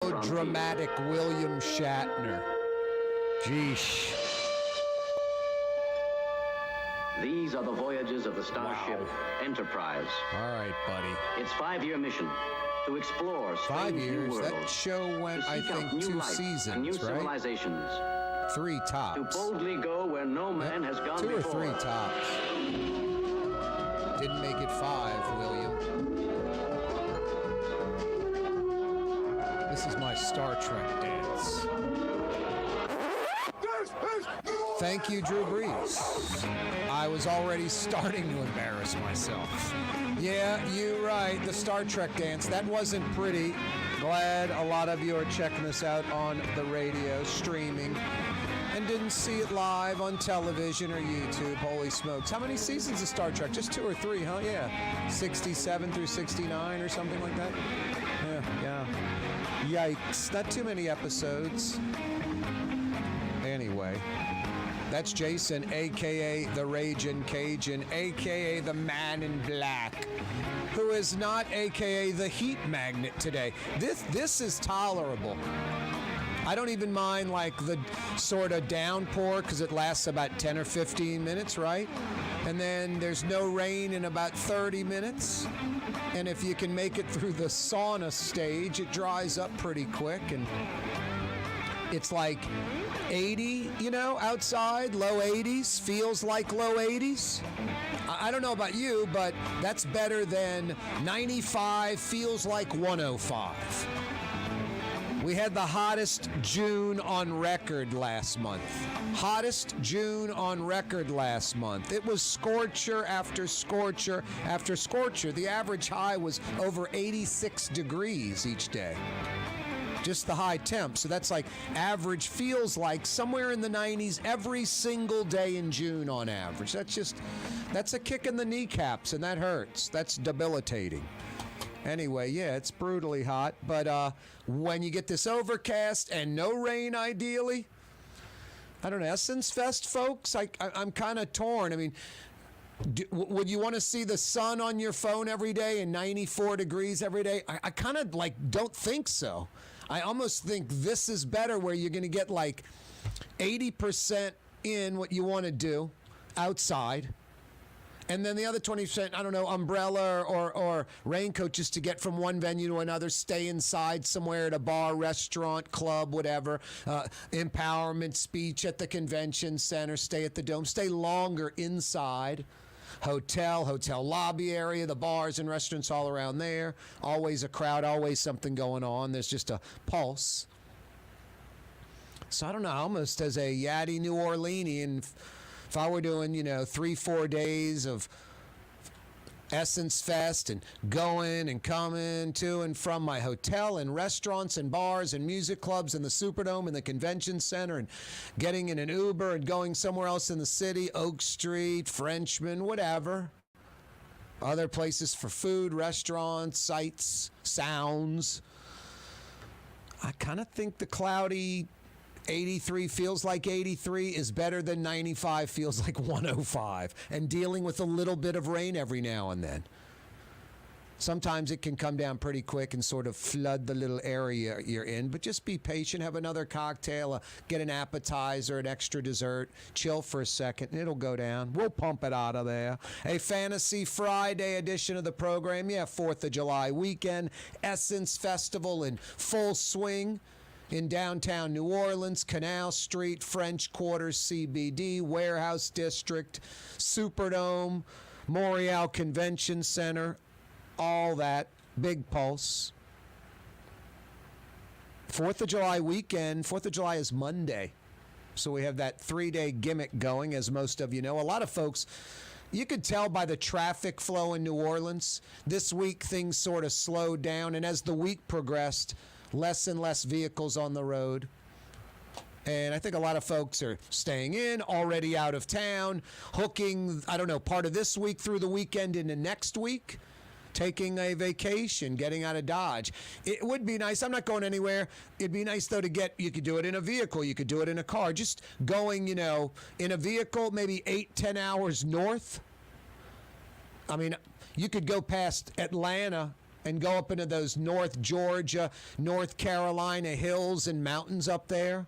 melodramatic William Shatner. Jeesh. These are the voyages of the starship Enterprise. All right, buddy. Its 5-year mission to explore 5 strange new years. worlds, That show went, to I seek out think, new 2 life seasons, and new right? civilizations, 3 tops. to boldly go where no man has gone 2 or before. 3 tops. Didn't make it 5, William. This is my Star Trek dance. Thank you, Drew Brees. I was already starting to embarrass myself. Yeah, you're right. The Star Trek dance. That wasn't pretty. Glad a lot of you are checking us out on the radio, streaming, and didn't see it live on television or YouTube. Holy smokes. How many seasons of Star Trek? Just 2 or 3, huh? Yeah. 67 through 69 or something like that? Yeah. Yikes. Not too many episodes. Anyway. That's Jason, a.k.a. the Ragin' Cajun, a.k.a. the Man in Black, who is not a.k.a. the Heat Magnet today. This is tolerable. I don't even mind, like, the sort of downpour because it lasts about 10 or 15 minutes, right? And then there's no rain in about 30 minutes. And if you can make it through the sauna stage, it dries up pretty quick. And it's like 80, outside, low 80s, feels like low 80s. I don't know about you, but that's better than 95, feels like 105. We had the hottest June on record last month. Hottest June on record last month. It was scorcher after scorcher after scorcher. The average high was over 86 degrees each day. Just the high temp. So that's like average, feels like somewhere in the 90s every single day in June on average. That's a kick in the kneecaps, and that hurts. That's debilitating. Anyway, yeah, it's brutally hot. But when you get this overcast and no rain, ideally, I don't know, Essence Fest, folks, I'm kind of torn. I mean, would you want to see the sun on your phone every day and 94 degrees every day? I kind of don't think so. I almost think this is better, where you're going to get like 80% in what you want to do outside. And then the other 20%, I don't know, umbrella or raincoat just to get from one venue to another, stay inside somewhere at a bar, restaurant, club, whatever, empowerment speech at the convention center, stay at the Dome, stay longer inside. Hotel lobby area, the bars and restaurants all around there. Always a crowd, always something going on. There's just a pulse. So I don't know, almost as a Yaddy New Orleanian, if I were doing, 3-4 days of Essence Fest and going and coming to and from my hotel and restaurants and bars and music clubs and the Superdome and the Convention Center and getting in an Uber and going somewhere else in the city, Oak Street, Frenchman, whatever. Other places for food, restaurants, sights, sounds. I kind of think the cloudy 83 feels like 83 is better than 95 feels like 105, and dealing with a little bit of rain every now and then. Sometimes it can come down pretty quick and sort of flood the little area you're in, but just be patient, have another cocktail, get an appetizer, an extra dessert, chill for a second, and it'll go down. We'll pump it out of there. A Fantasy Friday edition of the program. Yeah, 4th of July weekend, Essence Festival in full swing. In downtown New Orleans, Canal Street, French Quarter, CBD, Warehouse District, Superdome, Montreal Convention Center, all that. Big pulse. 4th of July weekend. 4th of July is Monday. So we have that 3-day gimmick going, as most of you know. A lot of folks, you could tell by the traffic flow in New Orleans, this week things sort of slowed down. And as the week progressed, less and less vehicles on the road. And I think a lot of folks are staying in, already out of town, hooking, part of this week through the weekend into next week, taking a vacation, getting out of Dodge. It would be nice. I'm not going anywhere. It'd be nice, though, you could do it in a vehicle. You could do it in a car. Just going, in a vehicle, maybe 8-10 hours north. I mean, you could go past Atlanta and go up into those North Georgia, North Carolina hills and mountains up there.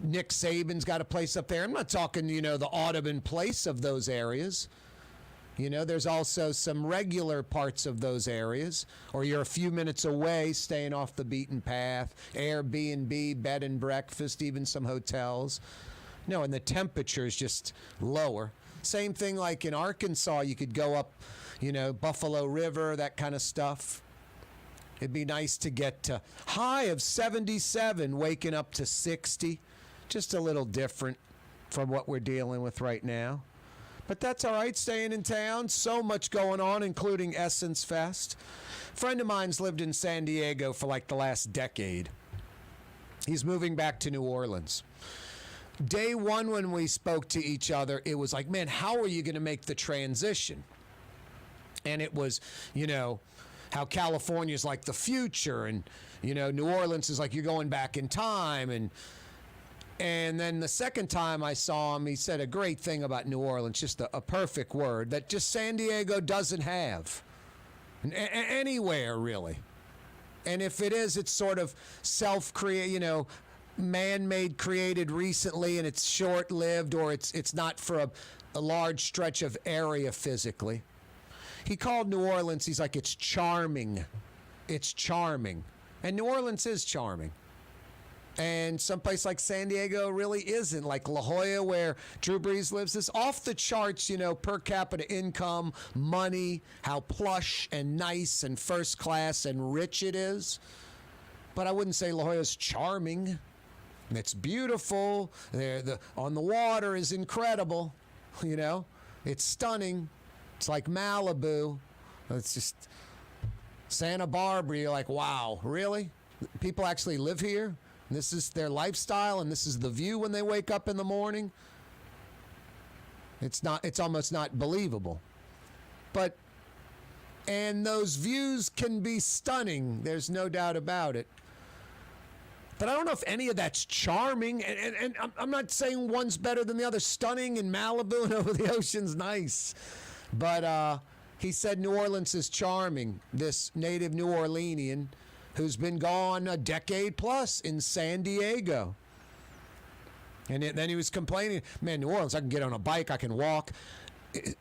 Nick Saban's got a place up there. I'm not talking, the Audubon Place of those areas. There's also some regular parts of those areas, or you're a few minutes away, staying off the beaten path, Airbnb, bed and breakfast, even some hotels. No, and the temperature's just lower. Same thing like in Arkansas, you could go up, Buffalo River, that kind of stuff. It'd be nice to get to high of 77, waking up to 60. Just a little different from what we're dealing with right now. But that's all right, staying in town. So much going on, including Essence Fest. A friend of mine's lived in San Diego for like the last decade. He's moving back to New Orleans. Day one when we spoke to each other, it was like, man, how are you going to make the transition? And it was, how California's like the future, and, New Orleans is like you're going back in time. And then the second time I saw him, he said a great thing about New Orleans, just a perfect word, that just San Diego doesn't have anywhere, really. And if it is, it's sort of self-created, man-made, created recently, and it's short-lived, or it's not for a large stretch of area physically. He called New Orleans, he's like, it's charming. It's charming. And New Orleans is charming. And someplace like San Diego really isn't. Like La Jolla, where Drew Brees lives, is off the charts, per capita income, money, how plush and nice and first class and rich it is. But I wouldn't say La Jolla's charming. It's beautiful. On the water is incredible. It's stunning. It's like Malibu. It's just Santa Barbara. You're like, wow, really? People actually live here? This is their lifestyle, and this is the view when they wake up in the morning? It's almost not believable. And those views can be stunning. There's no doubt about it. But I don't know if any of that's charming. And I'm not saying one's better than the other. Stunning in Malibu and over the ocean's nice. But he said New Orleans is charming. This native New Orleanian who's been gone a decade plus in San Diego. And then he was complaining, man, New Orleans, I can get on a bike, I can walk.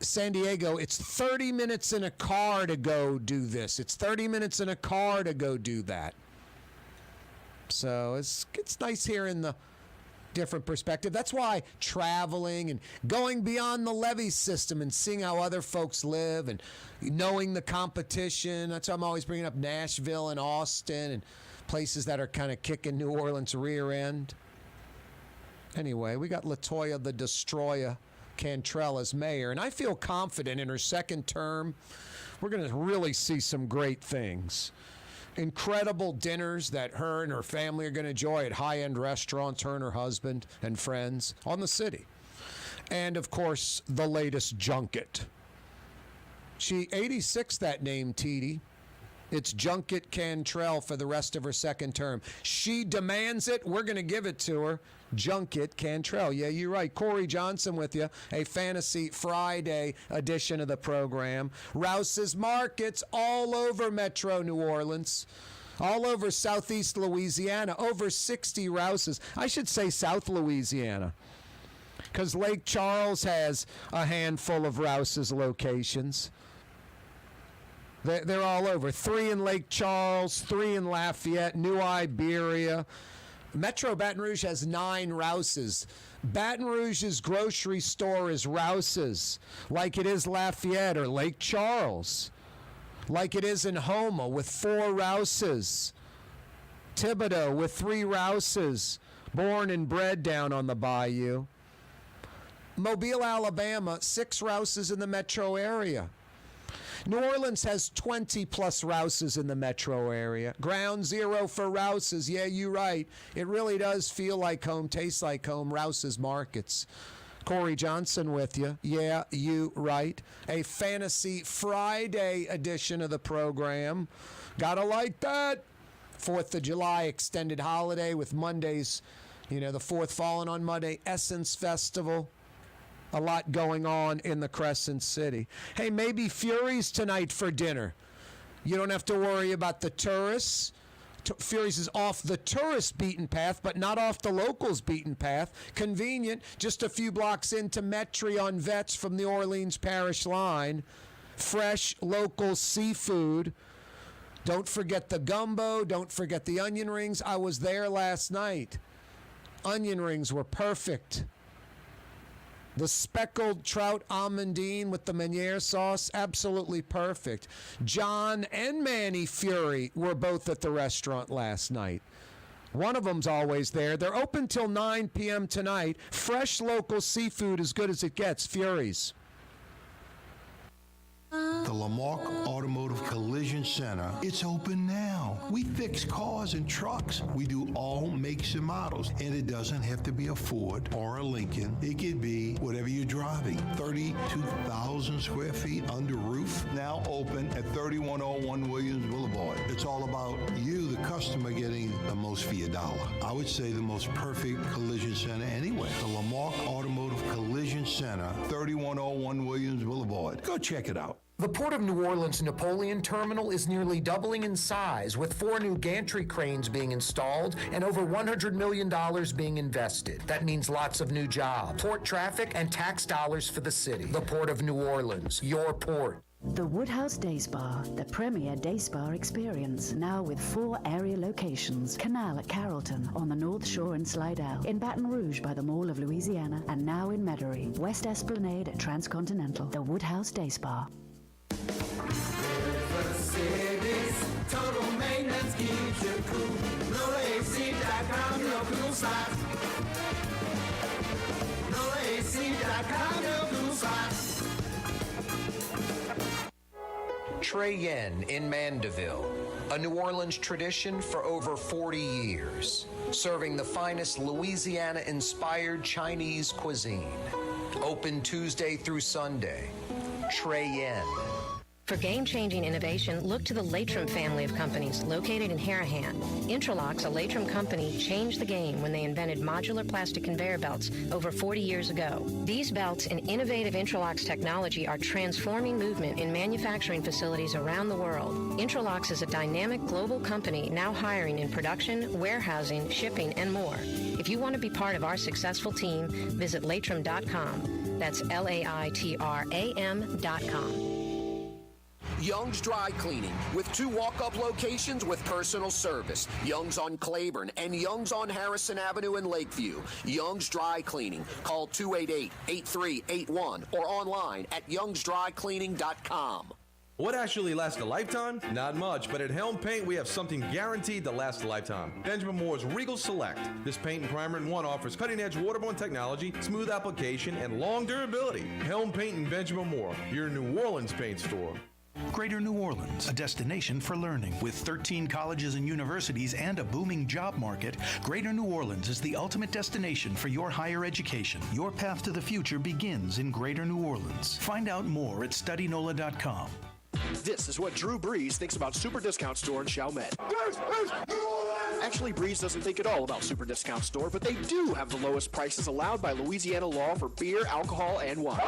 San Diego, it's 30 minutes in a car to go do this. It's 30 minutes in a car to go do that. So it's nice hearing the different perspective. That's why traveling and going beyond the levee system and seeing how other folks live and knowing the competition. That's why I'm always bringing up Nashville and Austin and places that are kind of kicking New Orleans' rear end. Anyway, we got LaToya the Destroyer Cantrell as mayor, and I feel confident in her second term. We're going to really see some great things. Incredible dinners that her and her family are going to enjoy at high-end restaurants, her and her husband and friends on the city. And, of course, the latest junket. She 86 that name, TD. It's Junket Cantrell for the rest of her second term. She demands it. We're going to give it to her. Junket Cantrell. Yeah, you're right. Corey Johnson with you. A Fantasy Friday edition of the program. Rouse's Markets all over Metro New Orleans. All over Southeast Louisiana. Over 60 Rouses. I should say South Louisiana, because Lake Charles has a handful of Rouse's locations. They're all over. 3 in Lake Charles, 3 in Lafayette, New Iberia. Metro Baton Rouge has 9 Rouses. Baton Rouge's grocery store is Rouse's, like it is Lafayette or Lake Charles, like it is in Houma with 4 Rouses. Thibodaux with 3 Rouses, born and bred down on the bayou. Mobile, Alabama, 6 Rouses in the metro area. New Orleans has 20-plus Rouses in the metro area. Ground zero for Rouses. Yeah, you're right. It really does feel like home, tastes like home. Rouse's Markets. Corey Johnson with you. Yeah, you right. A Fantasy Friday edition of the program. Gotta like that. 4th of July extended holiday with Mondays, the 4th falling on Monday. Essence Festival. A lot going on in the Crescent City. Hey, maybe Fury's tonight for dinner. You don't have to worry about the tourists. Fury's is off the tourist beaten path, but not off the locals beaten path. Convenient, just a few blocks into Metry on Vets from the Orleans Parish line. Fresh, local seafood. Don't forget the gumbo. Don't forget the onion rings. I was there last night. Onion rings were perfect. The speckled trout almondine with the Meunier sauce, absolutely perfect. John and Manny Fury were both at the restaurant last night. One of them's always there. They're open till 9 p.m. tonight. Fresh local seafood as good as it gets. Fury's. The Lamarck Automotive Collision Center, it's open now. We fix cars and trucks. We do all makes and models. And it doesn't have to be a Ford or a Lincoln. It could be whatever you're driving. 32,000 square feet under roof. Now open at 3101 Williams Boulevard. It's all about you, the customer, getting the most for your dollar. I would say the most perfect collision center anyway. The Lamarck Automotive Collision Center, 3101 Williams Boulevard. Go check it out. The Port of New Orleans Napoleon Terminal is nearly doubling in size, with 4 new gantry cranes being installed and over $100 million being invested. That means lots of new jobs, port traffic, and tax dollars for the city. The Port of New Orleans, your port. The Woodhouse Day Spa, the premier day spa experience, now with 4 area locations. Canal at Carrollton, on the North Shore in Slidell, in Baton Rouge by the Mall of Louisiana, and now in Metairie. West Esplanade at Transcontinental. The Woodhouse Day Spa. Total maintenance keeps you cool. NolaAC.com, your cool spots. NolaAC.com, your cool spots. Trey Yen in Mandeville, a New Orleans tradition for over 40 years, serving the finest Louisiana-inspired Chinese cuisine. Open Tuesday through Sunday. Trey Yen. For game-changing innovation, look to the Latrim family of companies located in Harahan. Intralox, a Latrim company, changed the game when they invented modular plastic conveyor belts over 40 years ago. These belts and innovative Intralox technology are transforming movement in manufacturing facilities around the world. Intralox is a dynamic global company now hiring in production, warehousing, shipping, and more. If you want to be part of our successful team, visit Latrim.com. That's LAITRAM.com. Young's Dry Cleaning, with 2 walk-up locations with personal service. Young's on Claiborne and Young's on Harrison Avenue in Lakeview. Young's Dry Cleaning. Call 288-8381 or online at youngsdrycleaning.com. What actually lasts a lifetime? Not much, but at Helm Paint, we have something guaranteed to last a lifetime. Benjamin Moore's Regal Select. This paint and primer in one offers cutting-edge waterborne technology, smooth application, and long durability. Helm Paint and Benjamin Moore, your New Orleans paint store. Greater New Orleans, a destination for learning. With 13 colleges and universities and a booming job market, Greater New Orleans is the ultimate destination for your higher education. Your path to the future begins in Greater New Orleans. Find out more at studynola.com. This is what Drew Brees thinks about Super Discount Store in Chalmette. Actually, Brees doesn't think at all about Super Discount Store, but they do have the lowest prices allowed by Louisiana law for beer, alcohol, and wine.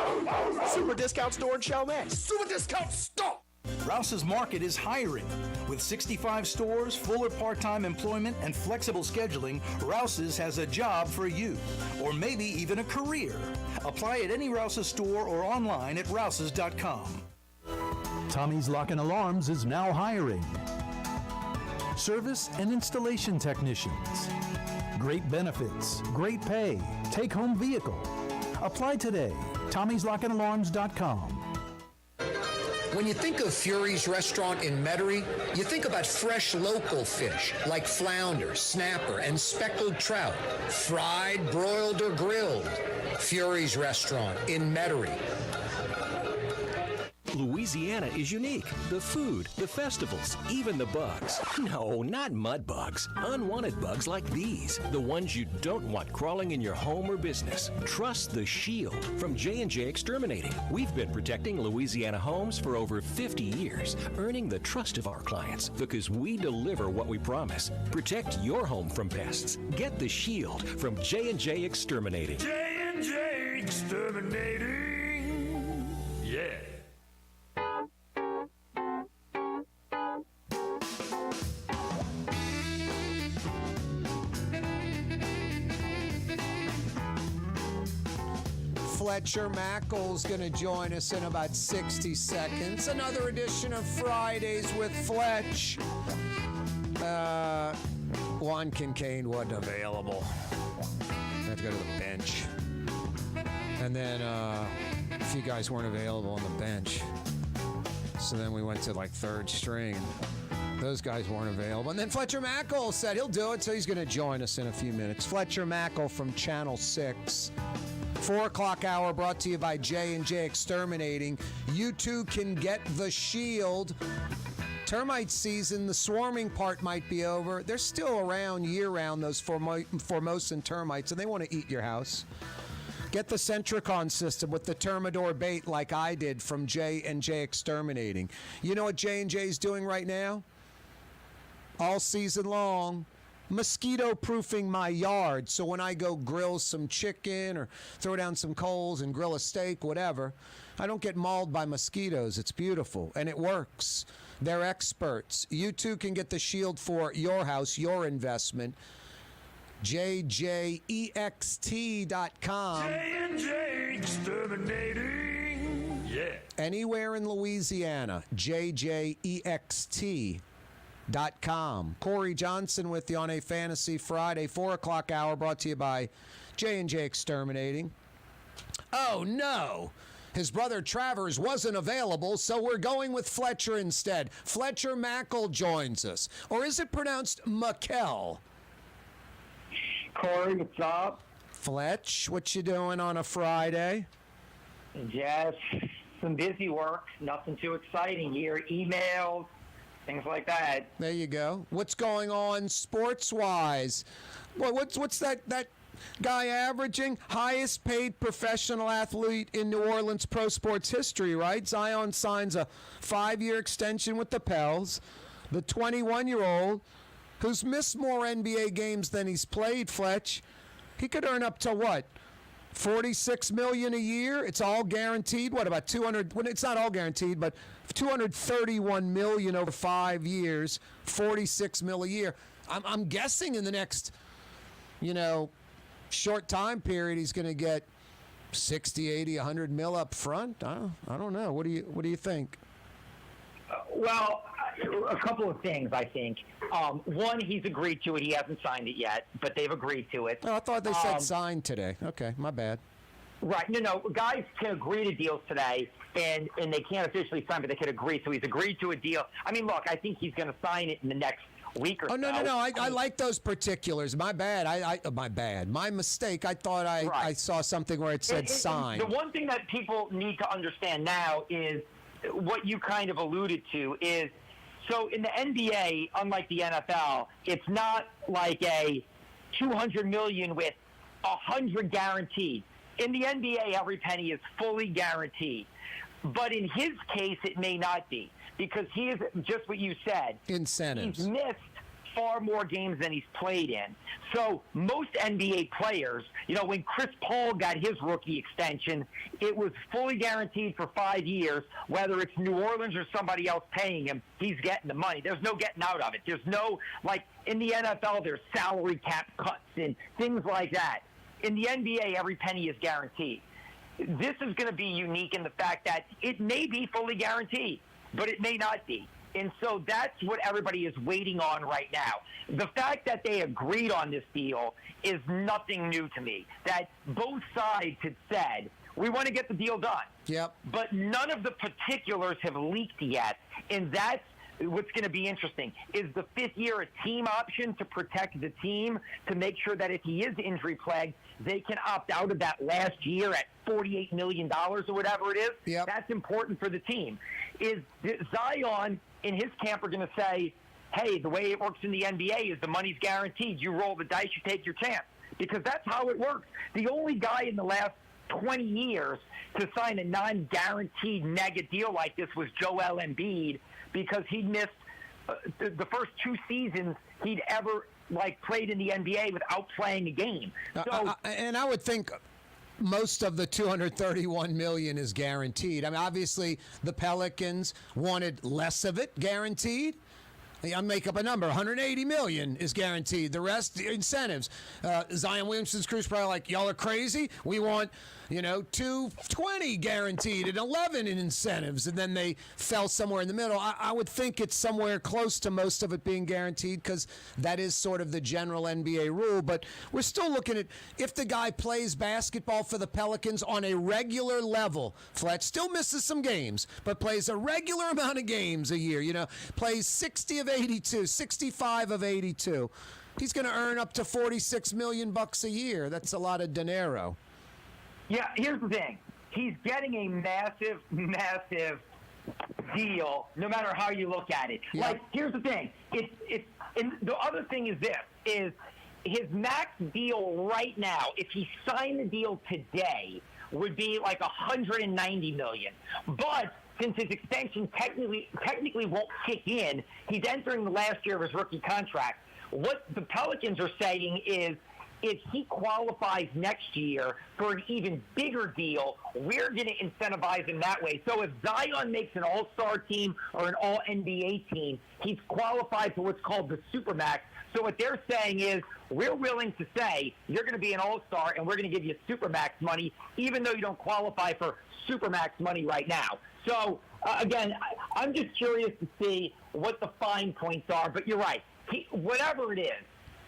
Super Discount Store in Chalmette. Super Discount Store! Rouse's Market is hiring. With 65 stores, full or part-time employment, and flexible scheduling, Rouse's has a job for you, or maybe even a career. Apply at any Rouse's store or online at rouses.com. Tommy's Lock and Alarms is now hiring service and installation technicians. Great benefits, great pay, take-home vehicle. Apply today. Tommy'sLockandAlarms.com. When you think of Fury's restaurant in Metairie, you think about fresh local fish like flounder, snapper, and speckled trout, fried, broiled, or grilled. Fury's restaurant in Metairie. Louisiana is unique. The food, the festivals, even the bugs. No, not mud bugs. Unwanted bugs like these. The ones you don't want crawling in your home or business. Trust the Shield from J&J Exterminating. We've been protecting Louisiana homes for over 50 years, earning the trust of our clients because we deliver what we promise. Protect your home from pests. Get the Shield from J&J Exterminating. J&J Exterminating. Yeah. Fletcher Mackel's going to join us in about 60 seconds. Another edition of Fridays with Fletch. Juan Kincaid wasn't available. I had to go to the bench. And then a few guys weren't available on the bench. So then we went to like third string. Those guys weren't available. And then Fletcher Mackel said he'll do it, so he's going to join us in a few minutes. Fletcher Mackel from Channel 6. 4 o'clock hour brought to you by J&J Exterminating. You too can get the shield. Termite season, the swarming part might be over. They're still around year-round, those Formosan termites, and they want to eat your house. Get the Centricon system with the Termidor bait like I did from J&J Exterminating. You know what J&J is doing right now? All season long, mosquito-proofing my yard. So when I go grill some chicken or throw down some coals and grill a steak, whatever, I don't get mauled by mosquitoes. It's beautiful, and it works. They're experts. You too can get the shield for your house, your investment. JJEXT.com. J&J Exterminating. Yeah. Anywhere in Louisiana, JJEXT.com. Corey Johnson with you on a Fantasy Friday, 4 o'clock hour, brought to you by J&J Exterminating. Oh, no. His brother Travers wasn't available, so we're going with Fletcher instead. Fletcher Mackel joins us. Or is it pronounced Mackel? Corey, what's up? Fletch, what you doing on a Friday? Just some busy work. Nothing too exciting here. Emails, things like that. There you go. What's going on sports-wise? What's that guy averaging? Highest paid professional athlete in New Orleans pro sports history, right? Zion signs a 5-year extension with the Pels. The 21-year-old who's missed more NBA games than he's played, Fletch, he could earn up to what? $46 million a year? It's all guaranteed. What, about 200? Well, it's not all guaranteed, but $231 million over 5 years, $46 million a year. I'm guessing in the next, short time period, he's going to get 60, 80, 100 mil up front. I don't know. What do you think? Well, a couple of things, I think. One, he's agreed to it. He hasn't signed it yet, but they've agreed to it. Oh, I thought they said signed today. Okay, my bad. Right. No, guys can agree to deals today, and they can't officially sign, but they can agree. So he's agreed to a deal. I mean, look, I think he's going to sign it in the next week or so. Oh, no. I like those particulars. My bad. My bad. My mistake. I thought I saw something where it said signed. The one thing that people need to understand now is what you kind of alluded to is, so in the NBA, unlike the NFL, it's not like a $200 million with 100 guaranteed. In the NBA, every penny is fully guaranteed. But in his case, it may not be, because he is, just what you said, incentives. He's missed far more games than he's played in. So most NBA players, when Chris Paul got his rookie extension, it was fully guaranteed for 5 years. Whether it's New Orleans or somebody else paying him, he's getting the money. There's no getting out of it. There's no, like in the NFL, there's salary cap cuts and things like that. In the NBA, every penny is guaranteed. This is going to be unique in the fact that it may be fully guaranteed, but it may not be. And so that's what everybody is waiting on right now. The fact that they agreed on this deal is nothing new to me. That both sides had said, we want to get the deal done. Yep. But none of the particulars have leaked yet. And that's what's going to be interesting. Is the 5th year a team option to protect the team, to make sure that if he is injury plagued, they can opt out of that last year at $48 million or whatever it is? Yep. That's important for the team. Is Zion in his camp are going to say, hey, the way it works in the NBA is the money's guaranteed. You roll the dice, you take your chance. Because that's how it works. The only guy in the last 20 years to sign a non-guaranteed mega deal like this was Joel Embiid, because he missed the first 2 seasons he'd ever played in the NBA without playing a game. So, and I would think most of the $231 million is guaranteed. I mean, obviously, the Pelicans wanted less of it guaranteed. I make up a number. $180 million is guaranteed. The rest, incentives. Zion Williamson's crew's probably like, y'all are crazy. We want, $220 guaranteed and $11 in incentives. And then they fell somewhere in the middle. I would think it's somewhere close to most of it being guaranteed because that is sort of the general NBA rule. But we're still looking at if the guy plays basketball for the Pelicans on a regular level, Fletch still misses some games, but plays a regular amount of games a year, plays 60 of 82, 65 of 82. He's going to earn up to $46 million a year. That's a lot of dinero. Yeah, here's the thing. He's getting a massive, massive deal, no matter how you look at it. Yeah. Like, here's the thing. And the other thing is this, is his max deal right now, if he signed the deal today, would be like $190 million. But since his extension technically won't kick in, he's entering the last year of his rookie contract. What the Pelicans are saying is, if he qualifies next year for an even bigger deal, we're going to incentivize him that way. So if Zion makes an all-star team or an all-NBA team, he's qualified for what's called the Supermax. So what they're saying is, we're willing to say you're going to be an all-star and we're going to give you Supermax money, even though you don't qualify for Supermax money right now. So, again, I'm just curious to see what the fine points are. But you're right. Whatever it is,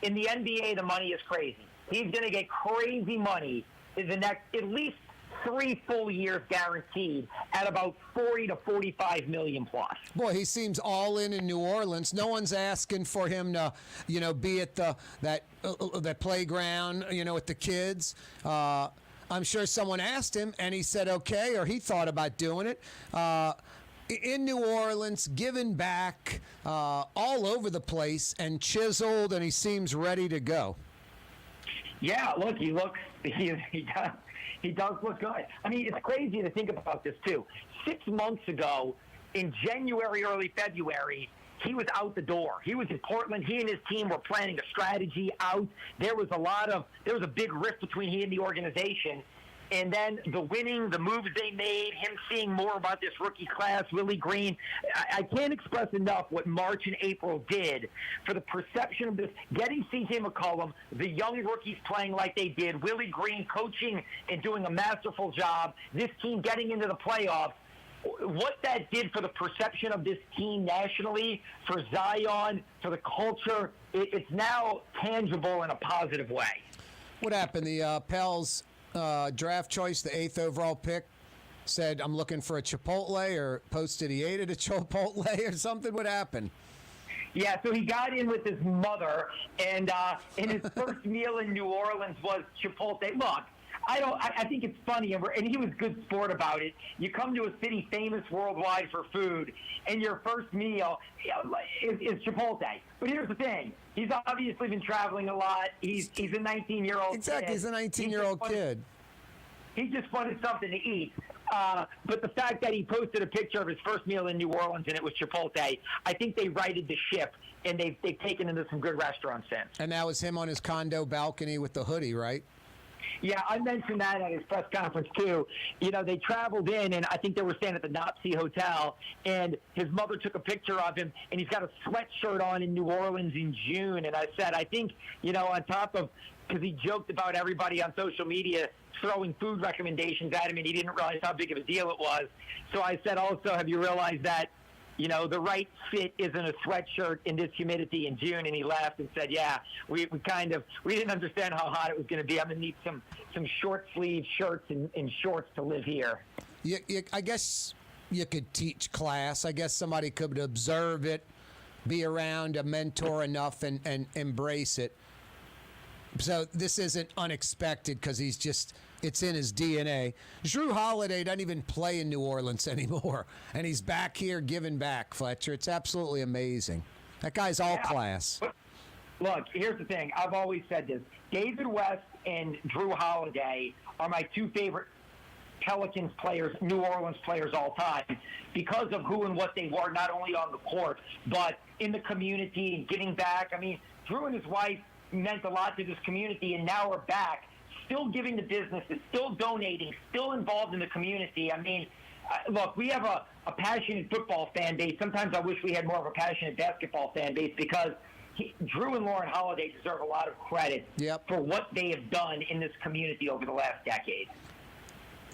in the NBA, the money is crazy. He's going to get crazy money in the next at least 3 full years guaranteed at about 40 to 45 million plus. Boy, he seems all in New Orleans. No one's asking for him to, be at that playground, with the kids. I'm sure someone asked him, and he said okay, or he thought about doing it. In New Orleans, giving back all over the place and chiseled, and he seems ready to go. Yeah, look, he does look good. I mean, it's crazy to think about this, too. 6 months ago, in January, early February, he was out the door. He was in Portland. He and his team were planning a strategy out. There was a big rift between he and the organization. And then the moves they made, him seeing more about this rookie class, Willie Green. I can't express enough what March and April did for the perception of this. Getting C.J. McCollum, the young rookies playing like they did, Willie Green coaching and doing a masterful job, this team getting into the playoffs. What that did for the perception of this team nationally, for Zion, for the culture, it's now tangible in a positive way. What happened? The Pels draft choice, the 8th overall pick, said, I'm looking for a Chipotle, or posted he ate at a Chipotle or something? What happened? Yeah, so he got in with his mother, and his first meal in New Orleans was Chipotle. Look, I think it's funny, and he was good sport about it. You come to a city famous worldwide for food, and your first meal is Chipotle. But here's the thing. He's obviously been traveling a lot. He's a 19-year-old Exactly, kid. he's a 19-year-old kid. He just wanted something to eat. But the fact that he posted a picture of his first meal in New Orleans and it was Chipotle, I think they righted the ship, and they've taken him to some good restaurants since. And that was him on his condo balcony with the hoodie, right? Yeah, I mentioned that at his press conference, too. They traveled in, and I think they were staying at the Nopsey Hotel, and his mother took a picture of him, and he's got a sweatshirt on in New Orleans in June. And I said, I think, on top of, because he joked about everybody on social media throwing food recommendations at him, and he didn't realize how big of a deal it was. So I said also, have you realized that, the right fit isn't a sweatshirt in this humidity in June? And he laughed and said, yeah, we didn't understand how hot it was going to be. I'm going to need some short sleeve shirts and shorts to live here. I guess you could teach class. I guess somebody could observe it, be around a mentor enough and embrace it. So this isn't unexpected because it's in his DNA. Jrue Holiday doesn't even play in New Orleans anymore, and he's back here giving back, Fletcher. It's absolutely amazing. That guy's all class. Look, here's the thing. I've always said this. David West and Jrue Holiday are my 2 favorite Pelicans players, New Orleans players all time, because of who and what they were, not only on the court, but in the community and giving back. I mean, Jrue and his wife meant a lot to this community, and now we're back, still giving to businesses, still donating, still involved in the community. I mean, look, we have a passionate football fan base. Sometimes I wish we had more of a passionate basketball fan base because Drew and Lauren Holiday deserve a lot of credit for what they have done in this community over the last decade.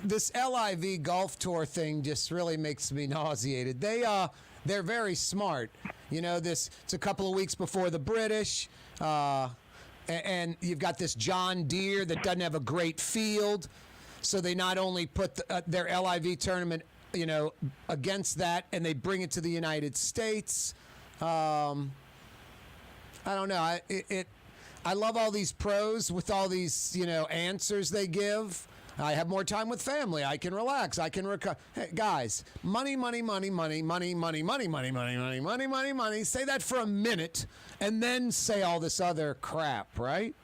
This LIV Golf Tour thing just really makes me nauseated. They're very smart. You know, it's a couple of weeks before the British, and you've got this John Deere that doesn't have a great field, so they not only put their LIV tournament, you know, against that, and they bring it to the United States. I don't know. I love all these pros with all these, you know, answers they give. I have more time with family. I can relax. I can recover. Hey, guys, money, money, money, money, money, money, money, money, money, money, money, money, money. Say that for a minute, and then say all this other crap, right?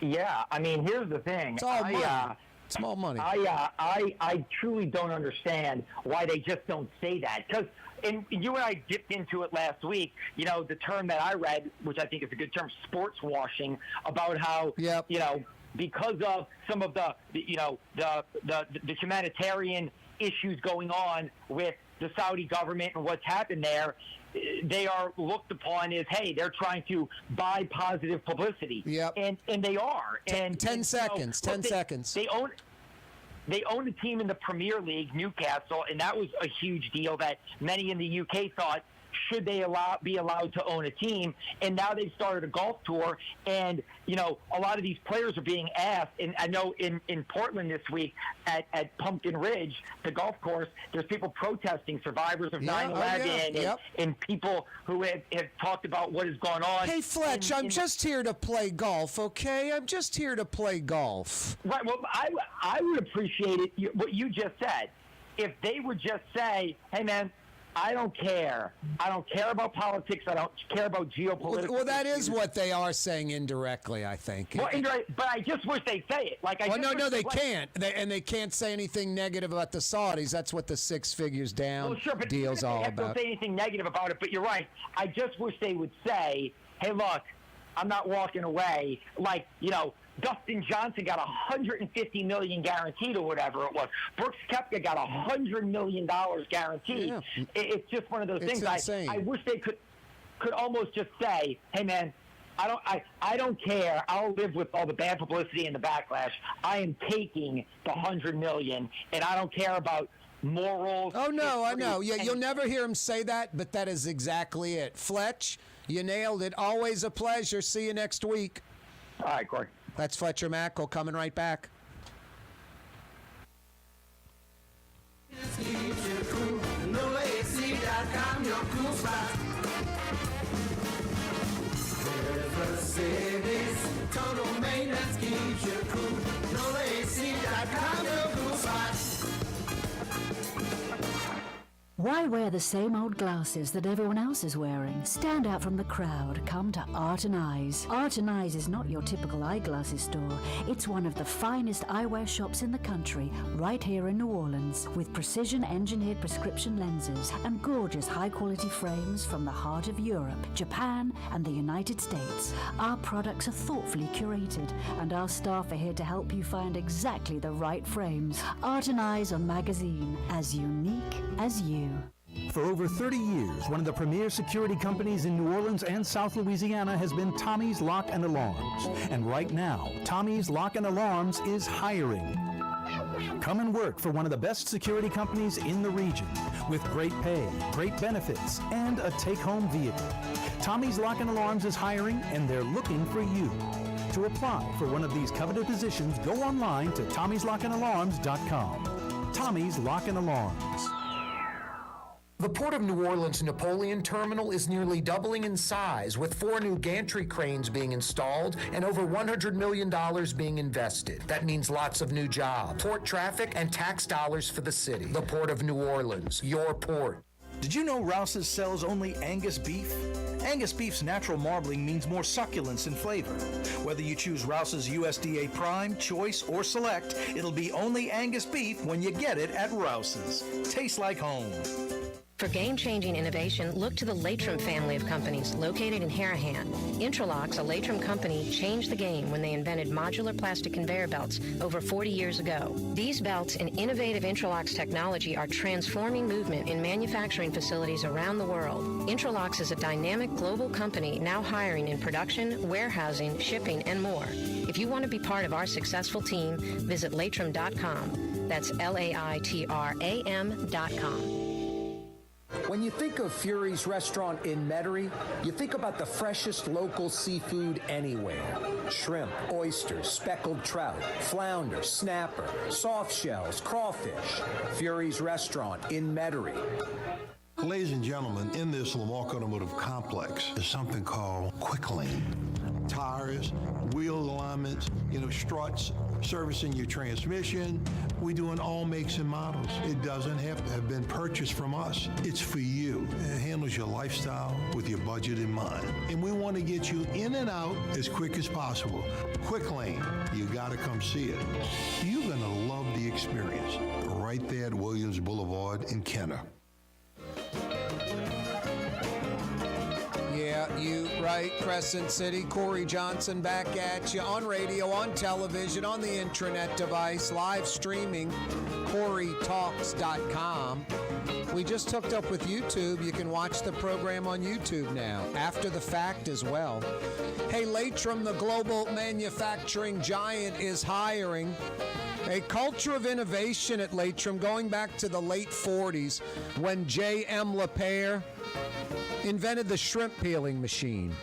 Yeah, I mean, here's the thing. It's all money. It's all money. I truly don't understand why they just don't say that. Because you and I dipped into it last week, you know, the term that I read, which I think is a good term, sports washing, about how, you know, because of some of the humanitarian issues going on with the Saudi government and what's happened there, they are looked upon as, hey, they're trying to buy positive publicity. Yep. And they are. 10 seconds. They own a team in the Premier League, Newcastle, and that was a huge deal that many in the UK thought, should they be allowed to own a team? And now they've started a golf tour, and, you know, a lot of these players are being asked, and I know in Portland this week at Pumpkin Ridge, the golf course, there's people protesting, survivors of 9/11, and people who have talked about what has gone on. Hey, Fletch, I'm just here to play golf, okay? I'm just here to play golf. Right, well, I would appreciate it, what you just said. If they would just say, hey, man, I don't care. I don't care about politics. I don't care about geopolitics. Well, that is what they are saying indirectly, I think. Well, but I just wish they'd say it. No, they can't. They can't say anything negative about the Saudis. That's what the Six Figures Down deal's all about. Don't say anything negative about it, but you're right. I just wish they would say, hey, look, I'm not walking away. Like, you know, Dustin Johnson got $150 million guaranteed or whatever it was. Brooks Koepka got $100 million guaranteed. Yeah. It's just one of those things. I wish they could almost just say, hey, man, I don't care. I'll live with all the bad publicity and the backlash. I am taking the $100 million, and I don't care about morals. Oh, no, I know. Yeah, you'll never hear him say that, but that is exactly it. Fletch, you nailed it. Always a pleasure. See you next week. All right, Corey. That's Fletcher Mackel coming right back. Total maintenance keeps you cool. NolaAC.com, your cool spot. Why wear the same old glasses that everyone else is wearing? Stand out from the crowd. Come to Art and Eyes. Art and Eyes is not your typical eyeglasses store. It's one of the finest eyewear shops in the country, right here in New Orleans, with precision-engineered prescription lenses and gorgeous high-quality frames from the heart of Europe, Japan, and the United States. Our products are thoughtfully curated, and our staff are here to help you find exactly the right frames. Art and Eyes on magazine, as unique as you. For over 30 years, one of the premier security companies in New Orleans and South Louisiana has been Tommy's Lock and Alarms. And right now, Tommy's Lock and Alarms is hiring. Come and work for one of the best security companies in the region with great pay, great benefits, and a take-home vehicle. Tommy's Lock and Alarms is hiring, and they're looking for you. To apply for one of these coveted positions, go online to tommyslockandalarms.com. Tommy's Lock and Alarms. The Port of New Orleans Napoleon Terminal is nearly doubling in size, with 4 new gantry cranes being installed and over $100 million being invested. That means lots of new jobs, port traffic, and tax dollars for the city. The Port of New Orleans, your port. Did you know Rouse's sells only Angus beef? Angus beef's natural marbling means more succulence and flavor. Whether you choose Rouse's USDA Prime, Choice, or Select, it'll be only Angus beef when you get it at Rouse's. Tastes like home. For game-changing innovation, look to the Latrim family of companies located in Harahan. Intralocks, a Latrim company, changed the game when they invented modular plastic conveyor belts over 40 years ago. These belts and innovative Intralocks technology are transforming movement in manufacturing facilities around the world. Intralocks is a dynamic global company now hiring in production, warehousing, shipping, and more. If you want to be part of our successful team, visit Latrim.com. That's LAITRAM.com. When you think of Fury's restaurant in Metairie, you think about the freshest local seafood anywhere. Shrimp, oysters, speckled trout, flounder, snapper, soft shells, crawfish. Fury's restaurant in Metairie. Ladies and gentlemen, in this Lamarck Automotive Complex is something called Quick Lane. Tires, wheel alignments, struts, servicing your transmission. We do in all makes and models. It doesn't have to have been purchased from us. It's for you. It handles your lifestyle with your budget in mind. And we want to get you in and out as quick as possible. Quick Lane, you got to come see it. You're going to love the experience. Right there at Williams Boulevard in Kenner. Yeah, you right, Crescent City. Corey Johnson back at you on radio, on television, on the intranet device, live streaming, CoreyTalks.com. We just hooked up with YouTube. You can watch the program on YouTube now, after the fact as well. Hey, Latrim, the global manufacturing giant, is hiring. A culture of innovation at Latrim going back to the late 40s when J.M. LaPere invented the shrimp peeling machine.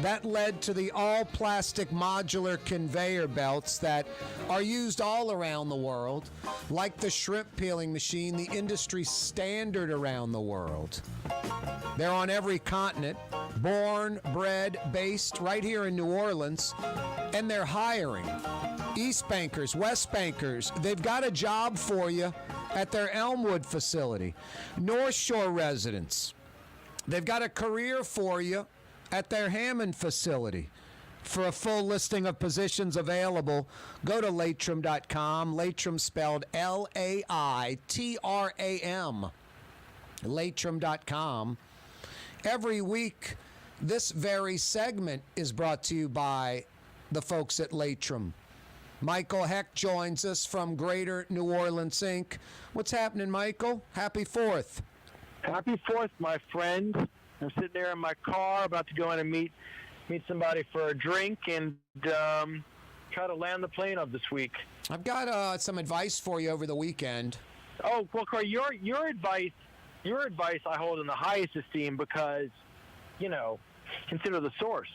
That led to the all-plastic modular conveyor belts that are used all around the world, like the shrimp peeling machine, the industry standard around the world. They're on every continent, born, bred, based right here in New Orleans, and they're hiring. East Bankers, West Bankers, they've got a job for you at their Elmwood facility. North Shore residents, they've got a career for you at their Hammond facility. For a full listing of positions available, go to Latrim.com. Latrim spelled L-A-I-T-R-A-M. Latrim.com. Every week, this very segment is brought to you by the folks at Latrim. Michael Hecht joins us from Greater New Orleans Inc. What's happening, Michael? Happy 4th. Happy 4th, my friend. I'm sitting there in my car about to go in and meet somebody for a drink and try to land the plane of this week. I've got some advice for you over the weekend. Oh, well, Corey, your advice I hold in the highest esteem because, consider the source.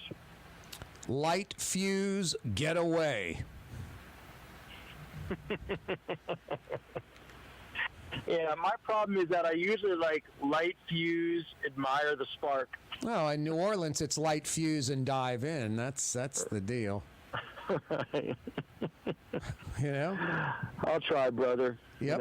Light fuse, get away. Yeah, my problem is that I usually light fuse, admire the spark. Well, in New Orleans, it's light fuse and dive in. That's the deal. I'll try, brother. Yep.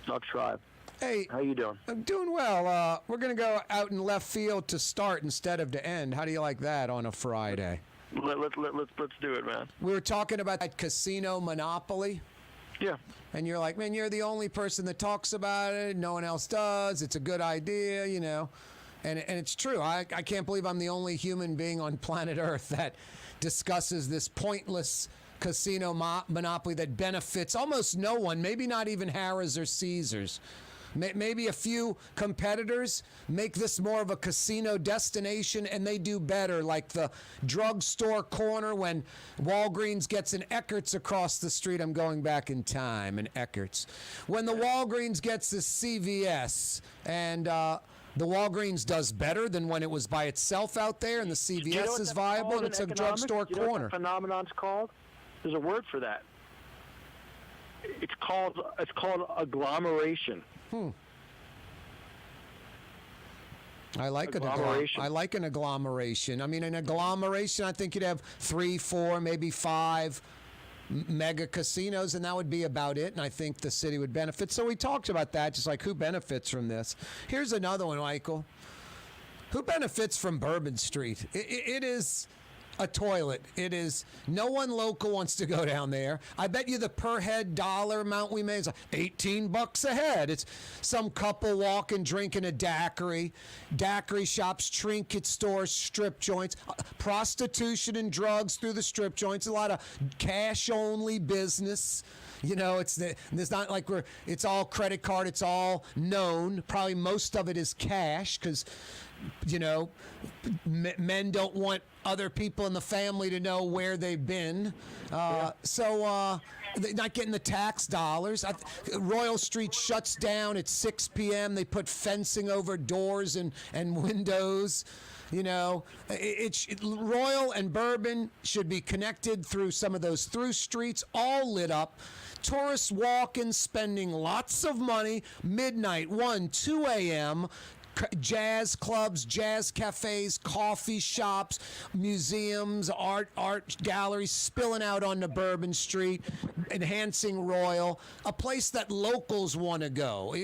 I'll try. Hey, how you doing? I'm doing well. We're going to go out in left field to start instead of to end. How do you like that on a Friday? Let's do it, man. We were talking about that casino monopoly. Yeah. And you're like, man, you're the only person that talks about it. No one else does. It's a good idea, And it's true. I can't believe I'm the only human being on planet Earth that discusses this pointless casino monopoly that benefits almost no one, maybe not even Harrah's or Caesars. Maybe a few competitors make this more of a casino destination and they do better, like the drugstore corner when Walgreens gets an Eckert's across the street. I'm going back in time, an Eckert's. When the Walgreens gets a CVS and the Walgreens does better than when it was by itself out there and the CVS is viable and it's a drugstore corner. You know what that phenomenon's called? There's a word for that. It's called agglomeration. I like an agglomeration. I mean, an agglomeration, I think you'd have 3, 4, maybe 5 mega casinos, and that would be about it. And I think the city would benefit. So we talked about that, just like who benefits from this. Here's another one, Michael. Who benefits from Bourbon Street? It is a toilet. It is. No one local wants to go down there. I bet you the per head dollar amount we made is like $18 a head. It's some couple walking, drinking a daiquiri. Daiquiri shops, trinket stores, strip joints, prostitution and drugs through the strip joints. A lot of cash-only business. You know, it's not like it's all credit card. It's all known. Probably most of it is cash because, you know, men don't want other people in the family to know where they've been. So they're not getting the tax dollars. Royal Street shuts down at 6 p.m. They put fencing over doors and windows. You know, Royal and Bourbon should be connected through some of those through streets, all lit up. Tourists walking, spending lots of money, midnight, 1, 2 a.m., jazz clubs, jazz cafes, coffee shops, museums, art galleries spilling out onto Bourbon Street, enhancing Royal, a place that locals want to go.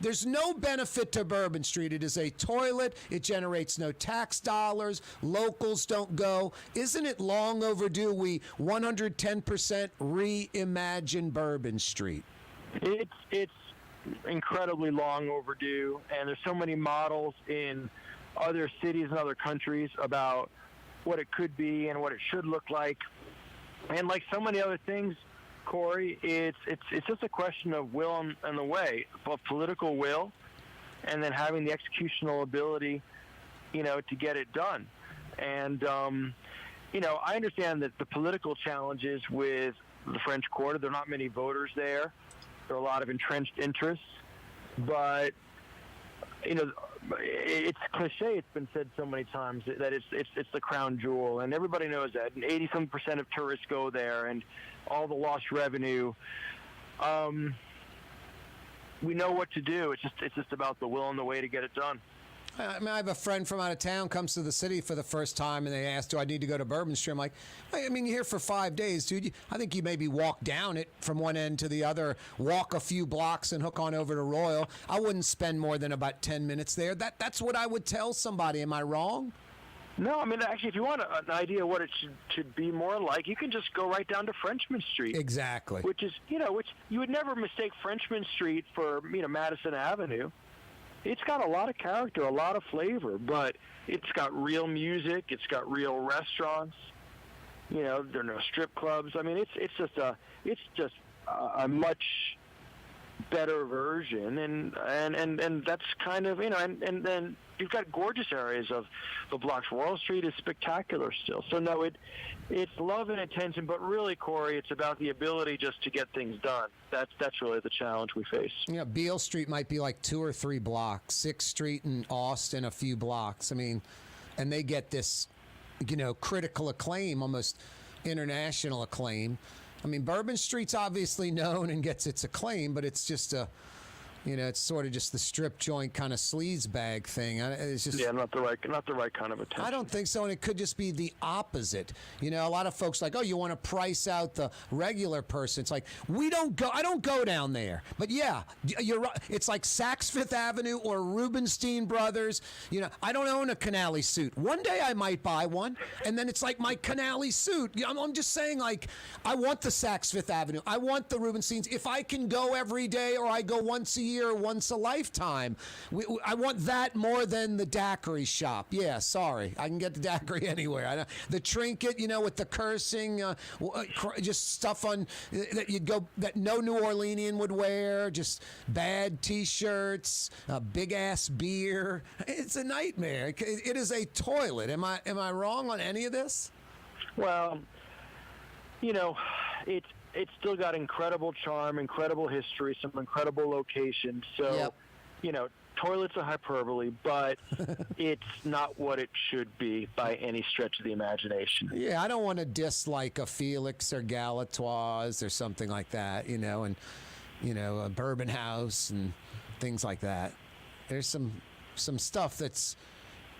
There's no benefit to Bourbon Street. It is a toilet. It generates no tax dollars. Locals don't go. Isn't it long overdue we 110% reimagine Bourbon Street? It's incredibly long overdue, and there's so many models in other cities and other countries about what it could be and what it should look like. And like so many other things, Corey, it's just a question of will and the way, of political will, and then having the executional ability, you know, to get it done. And you know, I understand that the political challenges with the French Quarter, there are not many voters there. There are a lot of entrenched interests, but you know, it's cliche. It's been said so many times that it's the crown jewel, and everybody knows that. And 80% of tourists go there, and all the lost revenue. We know what to do. It's just about the will and the way to get it done. I mean, I have a friend from out of town comes to the city for the first time, and they ask, do I need to go to Bourbon Street? I'm like, I mean, you're here for 5 days, dude. I think you maybe walk down it from one end to the other, walk a few blocks, and hook on over to Royal. I wouldn't spend more than about 10 minutes there. That's what I would tell somebody. Am I wrong? No, I mean, actually, if you want an idea what it should be more like, you can just go right down to Frenchman Street. Exactly. Which you would never mistake Frenchman Street for, you know, Madison Avenue. It's got a lot of character, a lot of flavor, but it's got real music. It's got real restaurants. You know, there are no strip clubs. I mean, it's just a much better version, and that's kind of, you know, and then you've got gorgeous areas of the blocks. Royal Street is spectacular still. So no, it's love and attention, but really, Corey, it's about the ability just to get things done. That's really the challenge we face. Yeah, Beale Street might be like 2 or 3 blocks. 6th Street and Austin, a few blocks. I mean, and they get this, you know, critical acclaim, almost international acclaim. I mean, Bourbon Street's obviously known and gets its acclaim, but it's just a, you know, it's sort of just the strip joint kind of sleaze bag thing. It's just not the right kind of attention. I don't think so, and it could just be the opposite. You know, a lot of folks like, oh, you want to price out the regular person. It's like I don't go down there. But yeah, you're right. It's like Saks Fifth Avenue or Rubenstein Brothers. You know, I don't own a Canali suit. One day I might buy one, and then it's like my Canali suit. I'm just saying, like, I want the Saks Fifth Avenue. I want the Rubensteins. If I can go every day or I go once a year, once a lifetime, I want that more than the daiquiri shop. Yeah, sorry, I can get the daiquiri anywhere. The trinket, you know, with the cursing, just stuff on that no New Orleanian would wear, just bad T-shirts, big ass beer. It's a nightmare. It is a toilet. Am I wrong on any of this? Well, you know, it's still got incredible charm, incredible history, some incredible locations. So, yep. You know, toilets are hyperbole, but it's not what it should be by any stretch of the imagination. Yeah, I don't want to dislike a Felix or Galatoire's or something like that, you know, and, you know, a Bourbon House and things like that. There's some stuff that's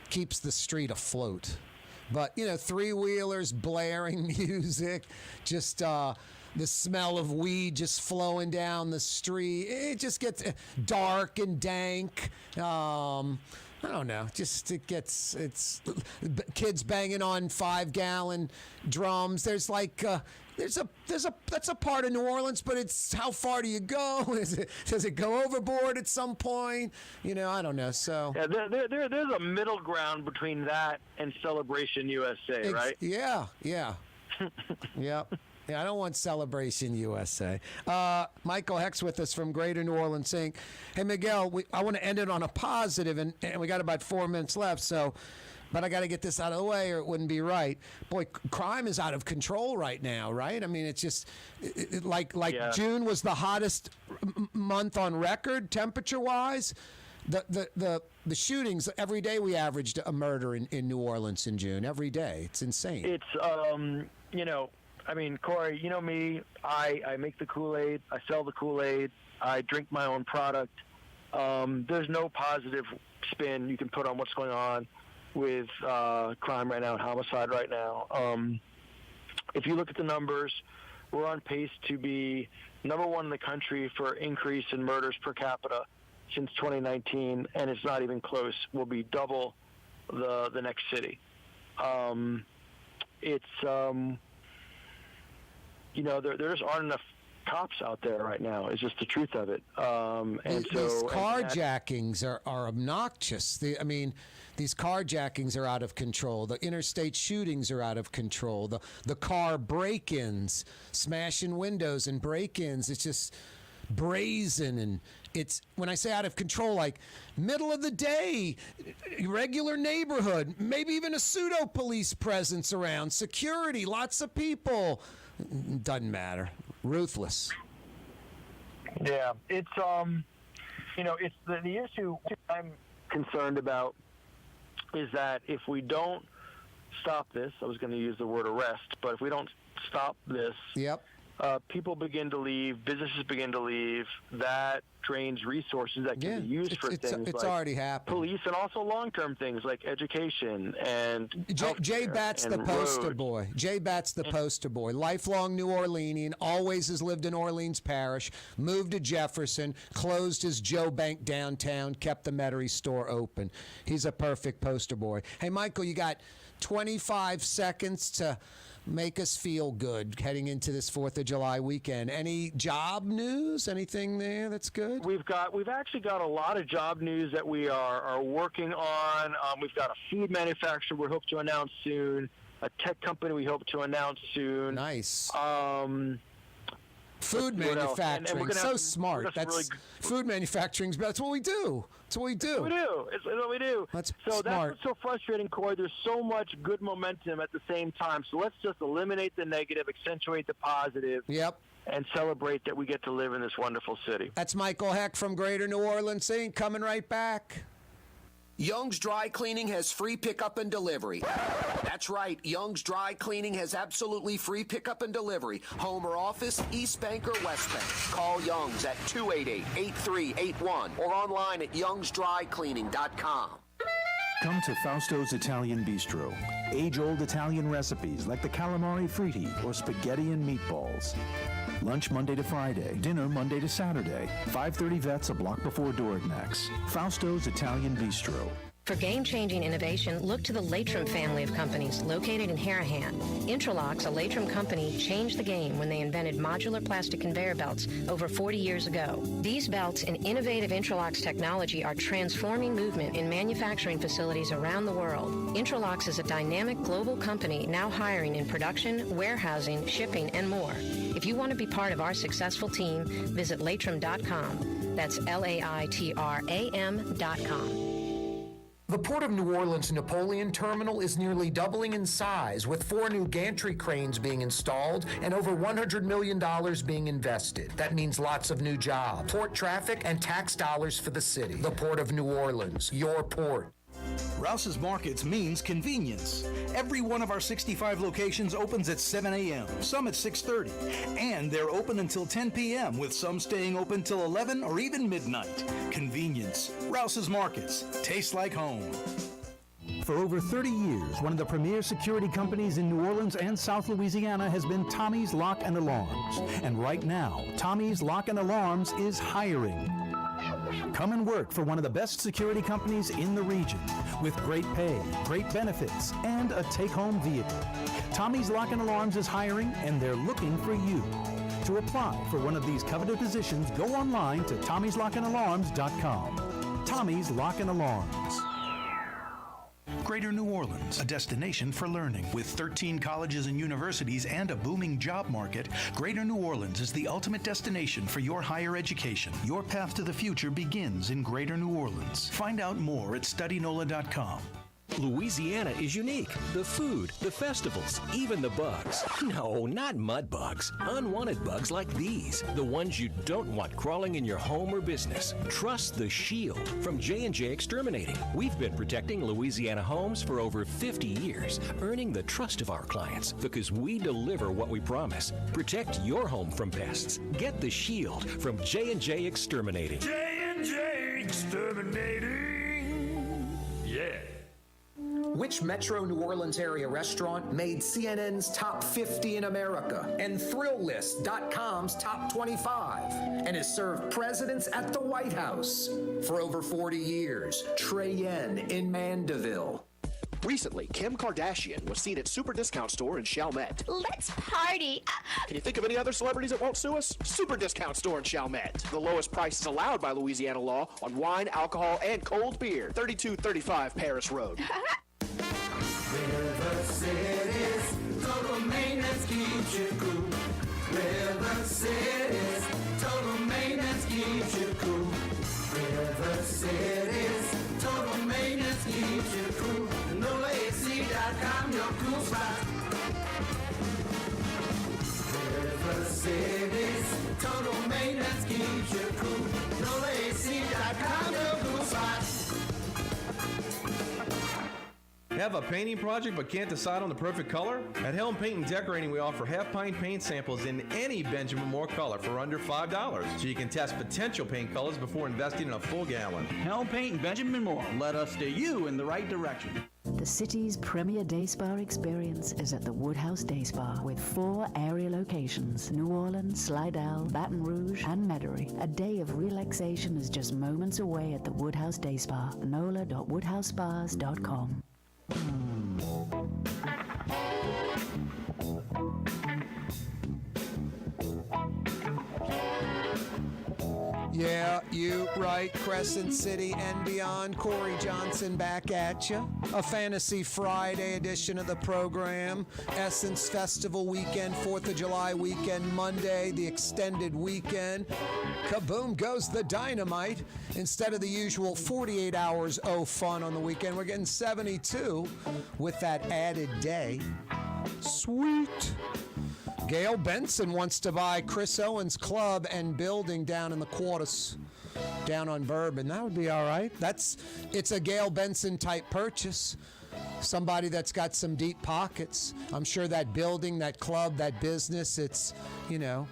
keeps the street afloat. But, you know, three-wheelers, blaring music, just the smell of weed just flowing down the street. It just gets dark and dank. I don't know. Just it's kids banging on 5-gallon drums. There's like that's a part of New Orleans, but it's how far do you go? Does it go overboard at some point? I don't know. So yeah, there's a middle ground between that and Celebration USA, right? Yeah. Yep. Yeah, I don't want Celebration USA. Michael Hecht's with us from Greater New Orleans Inc. Hey, Miguel, I want to end it on a positive, and we got about 4 minutes left, but I got to get this out of the way or it wouldn't be right. Boy, crime is out of control right now, right? I mean, it's just yeah. June was the hottest month on record temperature-wise. The shootings, every day we averaged a murder in New Orleans in June. Every day. It's insane. It's, I mean, Corey, you know me. I make the Kool-Aid. I sell the Kool-Aid. I drink my own product. There's no positive spin you can put on what's going on with crime right now and homicide right now. If you look at the numbers, we're on pace to be number one in the country for increase in murders per capita since 2019, and it's not even close. We'll be double the next city. There just aren't enough cops out there right now. It's just the truth of it. These carjackings are obnoxious. These carjackings are out of control. The interstate shootings are out of control. The car break-ins, smashing windows and break-ins. It's just brazen, and it's, when I say out of control, like middle of the day, regular neighborhood, maybe even a pseudo police presence around, security, lots of people. Doesn't matter. Ruthless. Yeah, it's it's the issue I'm concerned about is that if we don't stop this, I was going to use the word arrest, but if we don't stop this, people begin to leave, businesses begin to leave. That drains resources that can be used for things it's like already happened. Police, and also long-term things like education and Jay Batt's the poster boy. Jay Batt's the poster boy. Lifelong New Orleanian, always has lived in Orleans Parish, moved to Jefferson, closed his Joe Bank downtown, kept the Metairie store open. He's a perfect poster boy. Hey, Michael, you got 25 seconds to make us feel good heading into this 4th of July weekend. Any job news? Anything there that's good? We've actually got a lot of job news that we are working on. We've got a food manufacturer we hope to announce soon, a tech company we hope to announce soon. Nice. Food manufacturing, so smart. That's really food manufacturing. That's what we do. That's what we do. It's what we do. That's smart. That's what's so frustrating, Corey. There's so much good momentum at the same time. So let's just eliminate the negative, accentuate the positive. Yep. And celebrate that we get to live in this wonderful city. That's Michael Hecht from Greater New Orleans Inc. Coming right back. Young's Dry Cleaning has free pickup and delivery. That's right, Young's Dry Cleaning has absolutely free pickup and delivery. Home or office, East Bank or West Bank. Call Young's at 288-8381 or online at youngsdrycleaning.com. Come to Fausto's Italian Bistro. Age-old Italian recipes like the calamari fritti or spaghetti and meatballs. Lunch Monday to Friday. Dinner Monday to Saturday. 530 Vets, a block before Dorignax. Fausto's Italian Bistro. For game-changing innovation, look to the Latrim family of companies located in Harahan. Intralox, a Latrim company, changed the game when they invented modular plastic conveyor belts over 40 years ago. These belts and innovative Intralox technology are transforming movement in manufacturing facilities around the world. Intralox is a dynamic global company now hiring in production, warehousing, shipping, and more. If you want to be part of our successful team, visit Latrim.com. That's LAITRAM.com. The Port of New Orleans Napoleon Terminal is nearly doubling in size, with 4 new gantry cranes being installed and over $100 million being invested. That means lots of new jobs, port traffic, and tax dollars for the city. The Port of New Orleans, your port. Rouse's Markets means convenience. Every one of our 65 locations opens at 7 a.m., some at 6:30, and they're open until 10 p.m., with some staying open till 11 or even midnight. Convenience. Rouse's Markets. Tastes like home. For over 30 years, one of the premier security companies in New Orleans and South Louisiana has been Tommy's Lock and Alarms. And right now, Tommy's Lock and Alarms is hiring. Come and work for one of the best security companies in the region with great pay, great benefits, and a take-home vehicle. Tommy's Lock and Alarms is hiring, and they're looking for you. To apply for one of these coveted positions, go online to tommyslockandalarms.com. Tommy's Lock and Alarms. Greater New Orleans, a destination for learning. With 13 colleges and universities and a booming job market, Greater New Orleans is the ultimate destination for your higher education. Your path to the future begins in Greater New Orleans. Find out more at studynola.com. Louisiana is unique. The food, the festivals, even the bugs. No, not mud bugs. Unwanted bugs like these. The ones you don't want crawling in your home or business. Trust the Shield from J&J Exterminating. We've been protecting Louisiana homes for over 50 years, earning the trust of our clients because we deliver what we promise. Protect your home from pests. Get the Shield from J&J Exterminating. J&J Exterminating. Yeah. Which Metro New Orleans area restaurant made CNN's top 50 in America and ThrillList.com's top 25 and has served presidents at the White House for over 40 years? Trey Yen in Mandeville. Recently, Kim Kardashian was seen at Super Discount Store in Chalmette. Let's party. Can you think of any other celebrities that won't sue us? Super Discount Store in Chalmette. The lowest prices allowed by Louisiana law on wine, alcohol, and cold beer. 3235 Paris Road. River City's total maintenance keeps you cool. River City's total maintenance keeps you cool. River City's total maintenance keeps you cool. NolaAC.com, your cool spot. River City's total maintenance keeps you cool. NolaAC.com, your cool spot. Have a painting project but can't decide on the perfect color? At Helm Paint and Decorating, we offer half-pint paint samples in any Benjamin Moore color for under $5, so you can test potential paint colors before investing in a full gallon. Helm Paint and Benjamin Moore, let us steer you in the right direction. The city's premier day spa experience is at the Woodhouse Day Spa with 4 area locations: New Orleans, Slidell, Baton Rouge, and Metairie. A day of relaxation is just moments away at the Woodhouse Day Spa. NOLA.woodhousespas.com. Yeah, you right, Crescent City and beyond. Corey Johnson back at you. A Fantasy Friday edition of the program. Essence Festival weekend, 4th of July weekend, Monday, the extended weekend. Kaboom goes the dynamite. Instead of the usual 48 hours fun on the weekend, we're getting 72 with that added day. Sweet. Gail Benson wants to buy Chris Owens' club and building down in the Quarters, down on Bourbon. That would be all right. It's a Gail Benson type purchase. Somebody that's got some deep pockets. I'm sure that building, that club, that business, it's, $4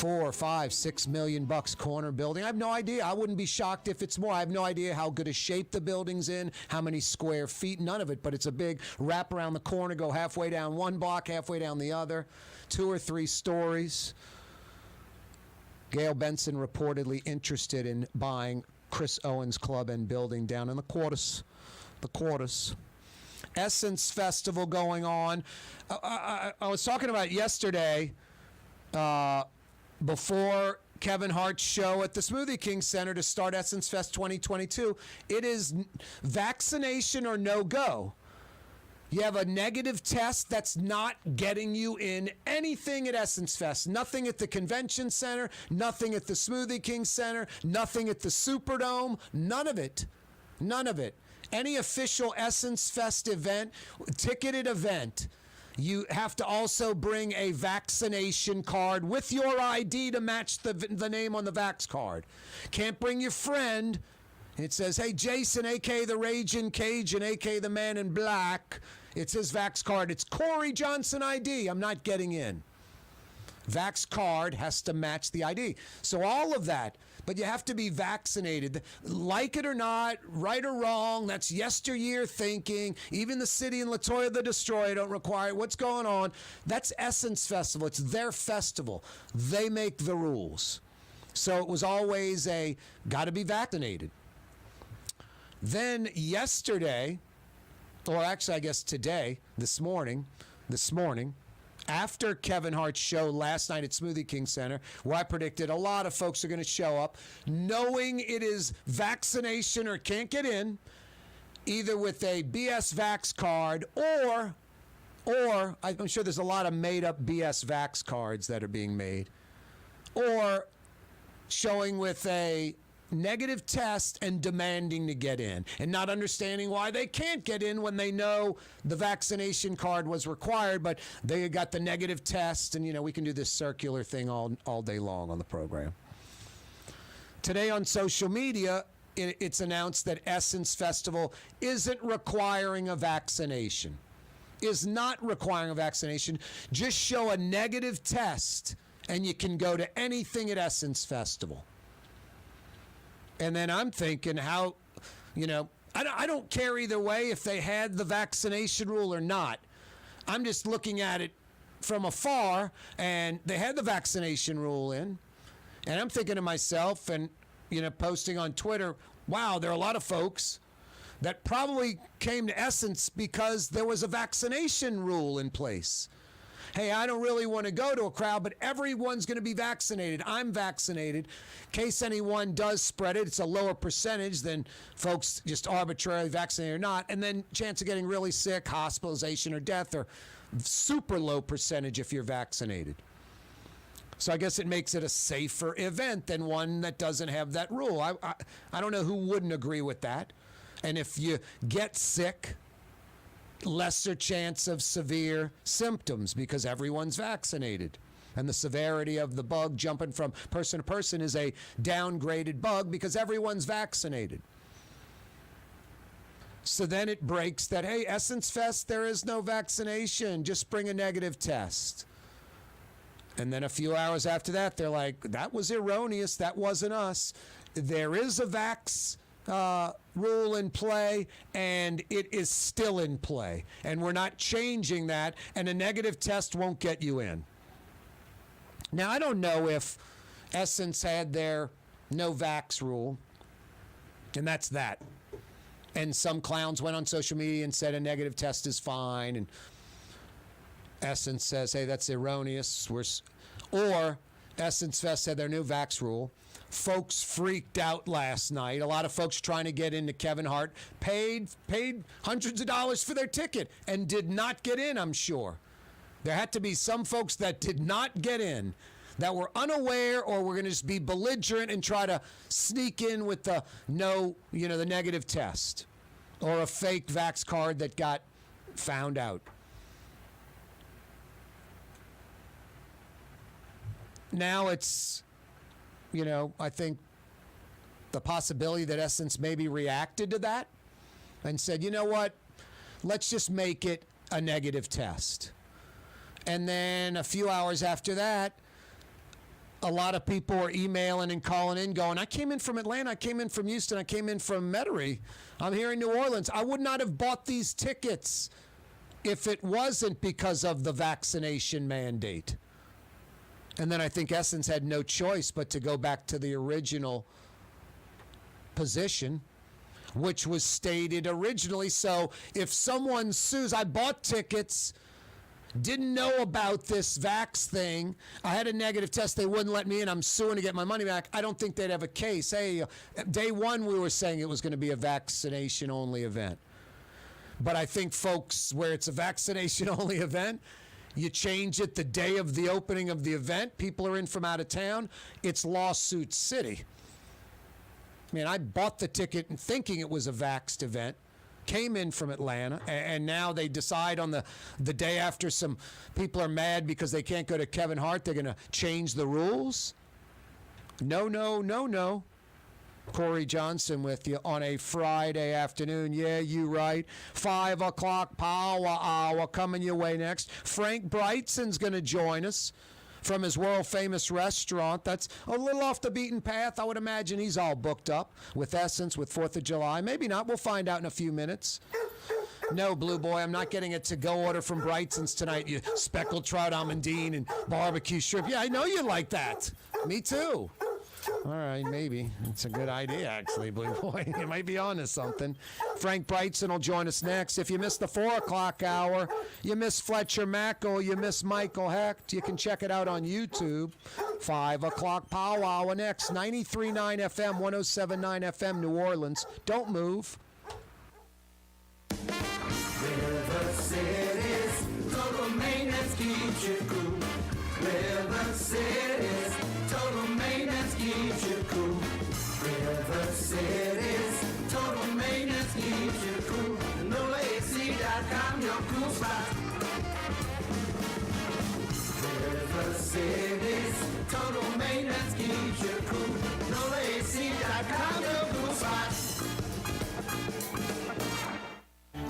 or $5, $6 million corner building. I have no idea. I wouldn't be shocked if it's more. I have no idea how good a shape the building's in, how many square feet, none of it, but it's a big wrap around the corner, go halfway down one block, halfway down the other, 2 or 3 stories. Gail Benson reportedly interested in buying Chris Owens' club and building down in the Quarters. The Quarters. Essence Festival going on. I was talking about yesterday, before Kevin Hart's show at the Smoothie King Center to start Essence Fest 2022. It is vaccination or no go. You have a negative test, that's not getting you in anything at Essence Fest. Nothing at the Convention Center, nothing at the Smoothie King Center, nothing at the Superdome, none of it. None of it. Any official Essence Fest event, ticketed event, you have to also bring a vaccination card with your ID to match the name on the Vax card. Can't bring your friend. It says, hey, Jason, a.k.a. the Raging Cajun, a.k.a. the Man in Black. It's his Vax card. It's Corey Johnson ID. I'm not getting in. Vax card has to match the ID. So all of that, but you have to be vaccinated. Like it or not, right or wrong, that's yesteryear thinking. Even the city and Latoya the Destroyer don't require it. What's going on? That's Essence Festival. It's their festival. They make the rules. So it was always got to be vaccinated. Then yesterday, or actually I guess today, this morning, after Kevin Hart's show last night at Smoothie King Center, where I predicted a lot of folks are going to show up, knowing it is vaccination or can't get in, either with a BS Vax card or I'm sure there's a lot of made-up BS Vax cards that are being made, or showing with a negative test and demanding to get in and not understanding why they can't get in when they know the vaccination card was required, but they got the negative test, and we can do this circular thing all day long on the program. Today on social media, it's announced that Essence Festival isn't requiring a vaccination, is not requiring a vaccination. Just show a negative test and you can go to anything at Essence Festival. And then I'm thinking I don't care either way if they had the vaccination rule or not. I'm just looking at it from afar, and they had the vaccination rule in. And I'm thinking to myself and, posting on Twitter, wow, there are a lot of folks that probably came to Essence because there was a vaccination rule in place. Hey, I don't really want to go to a crowd, but everyone's going to be vaccinated. I'm vaccinated. In case anyone does spread it, it's a lower percentage than folks just arbitrarily vaccinated or not. And then chance of getting really sick, hospitalization, or death are super low percentage if you're vaccinated. So I guess it makes it a safer event than one that doesn't have that rule. I don't know who wouldn't agree with that. And if you get sick, lesser chance of severe symptoms because everyone's vaccinated. And the severity of the bug jumping from person to person is a downgraded bug because everyone's vaccinated. So then it breaks that, hey, Essence Fest, there is no vaccination. Just bring a negative test. And then a few hours after that, they're like, that was erroneous. That wasn't us. There is a vax rule in play, and it is still in play. And we're not changing that, and a negative test won't get you in. Now, I don't know if Essence had their no vax rule, and that's that. And some clowns went on social media and said a negative test is fine, and Essence says, hey, that's erroneous. Or Essence Fest had their new vax rule. Folks freaked out last night. A lot of folks trying to get into Kevin Hart paid hundreds of dollars for their ticket and did not get in, I'm sure. There had to be some folks that did not get in, that were unaware or were going to just be belligerent and try to sneak in with the the negative test or a fake vax card that got found out. Now it's, I think the possibility that Essence maybe reacted to that and said, you know what, let's just make it a negative test. And then a few hours after that, a lot of people were emailing and calling in going, I came in from Atlanta, I came in from Houston, I came in from Metairie. I'm here in New Orleans. I would not have bought these tickets if it wasn't because of the vaccination mandate. And then I think Essence had no choice but to go back to the original position, which was stated originally. So if someone sues, I bought tickets, didn't know about this vax thing, I had a negative test, they wouldn't let me in, I'm suing to get my money back, I don't think they'd have a case. Hey, day one we were saying it was going to be a vaccination-only event. But I think folks, where it's a vaccination-only event, you change it the day of the opening of the event, people are in from out of town, it's lawsuit city. I mean, I bought the ticket and thinking it was a vaxxed event, came in from Atlanta, and now they decide on the day after some people are mad because they can't go to Kevin Hart, they're going to change the rules? No. Corey Johnson with you on a Friday afternoon. Yeah, you right. 5 o'clock power hour coming your way next. Frank Brigsten's going to join us from his world-famous restaurant. That's a little off the beaten path. I would imagine he's all booked up with Essence, with 4th of July. Maybe not. We'll find out in a few minutes. No, Blue Boy, I'm not getting a to-go order from Brightson's tonight, you speckled trout almondine and barbecue shrimp. Yeah, I know you like that. Me too. All right, maybe. It's a good idea, actually, Blue Boy. You might be on to something. Frank Brigsten will join us next. If you missed the 4 o'clock hour, you missed Fletcher Mackel, you missed Michael Hecht, you can check it out on YouTube. 5 o'clock powwow next. 93.9 FM, 107.9 FM, New Orleans. Don't move. River City's total maintenance keeps you cool. River City's total maintenance keeps you cool. River City's total maintenance keeps you cool. NolaAC.com, your cool spot. River City's total maintenance keeps you cool. NolaAC.com, your cool spot.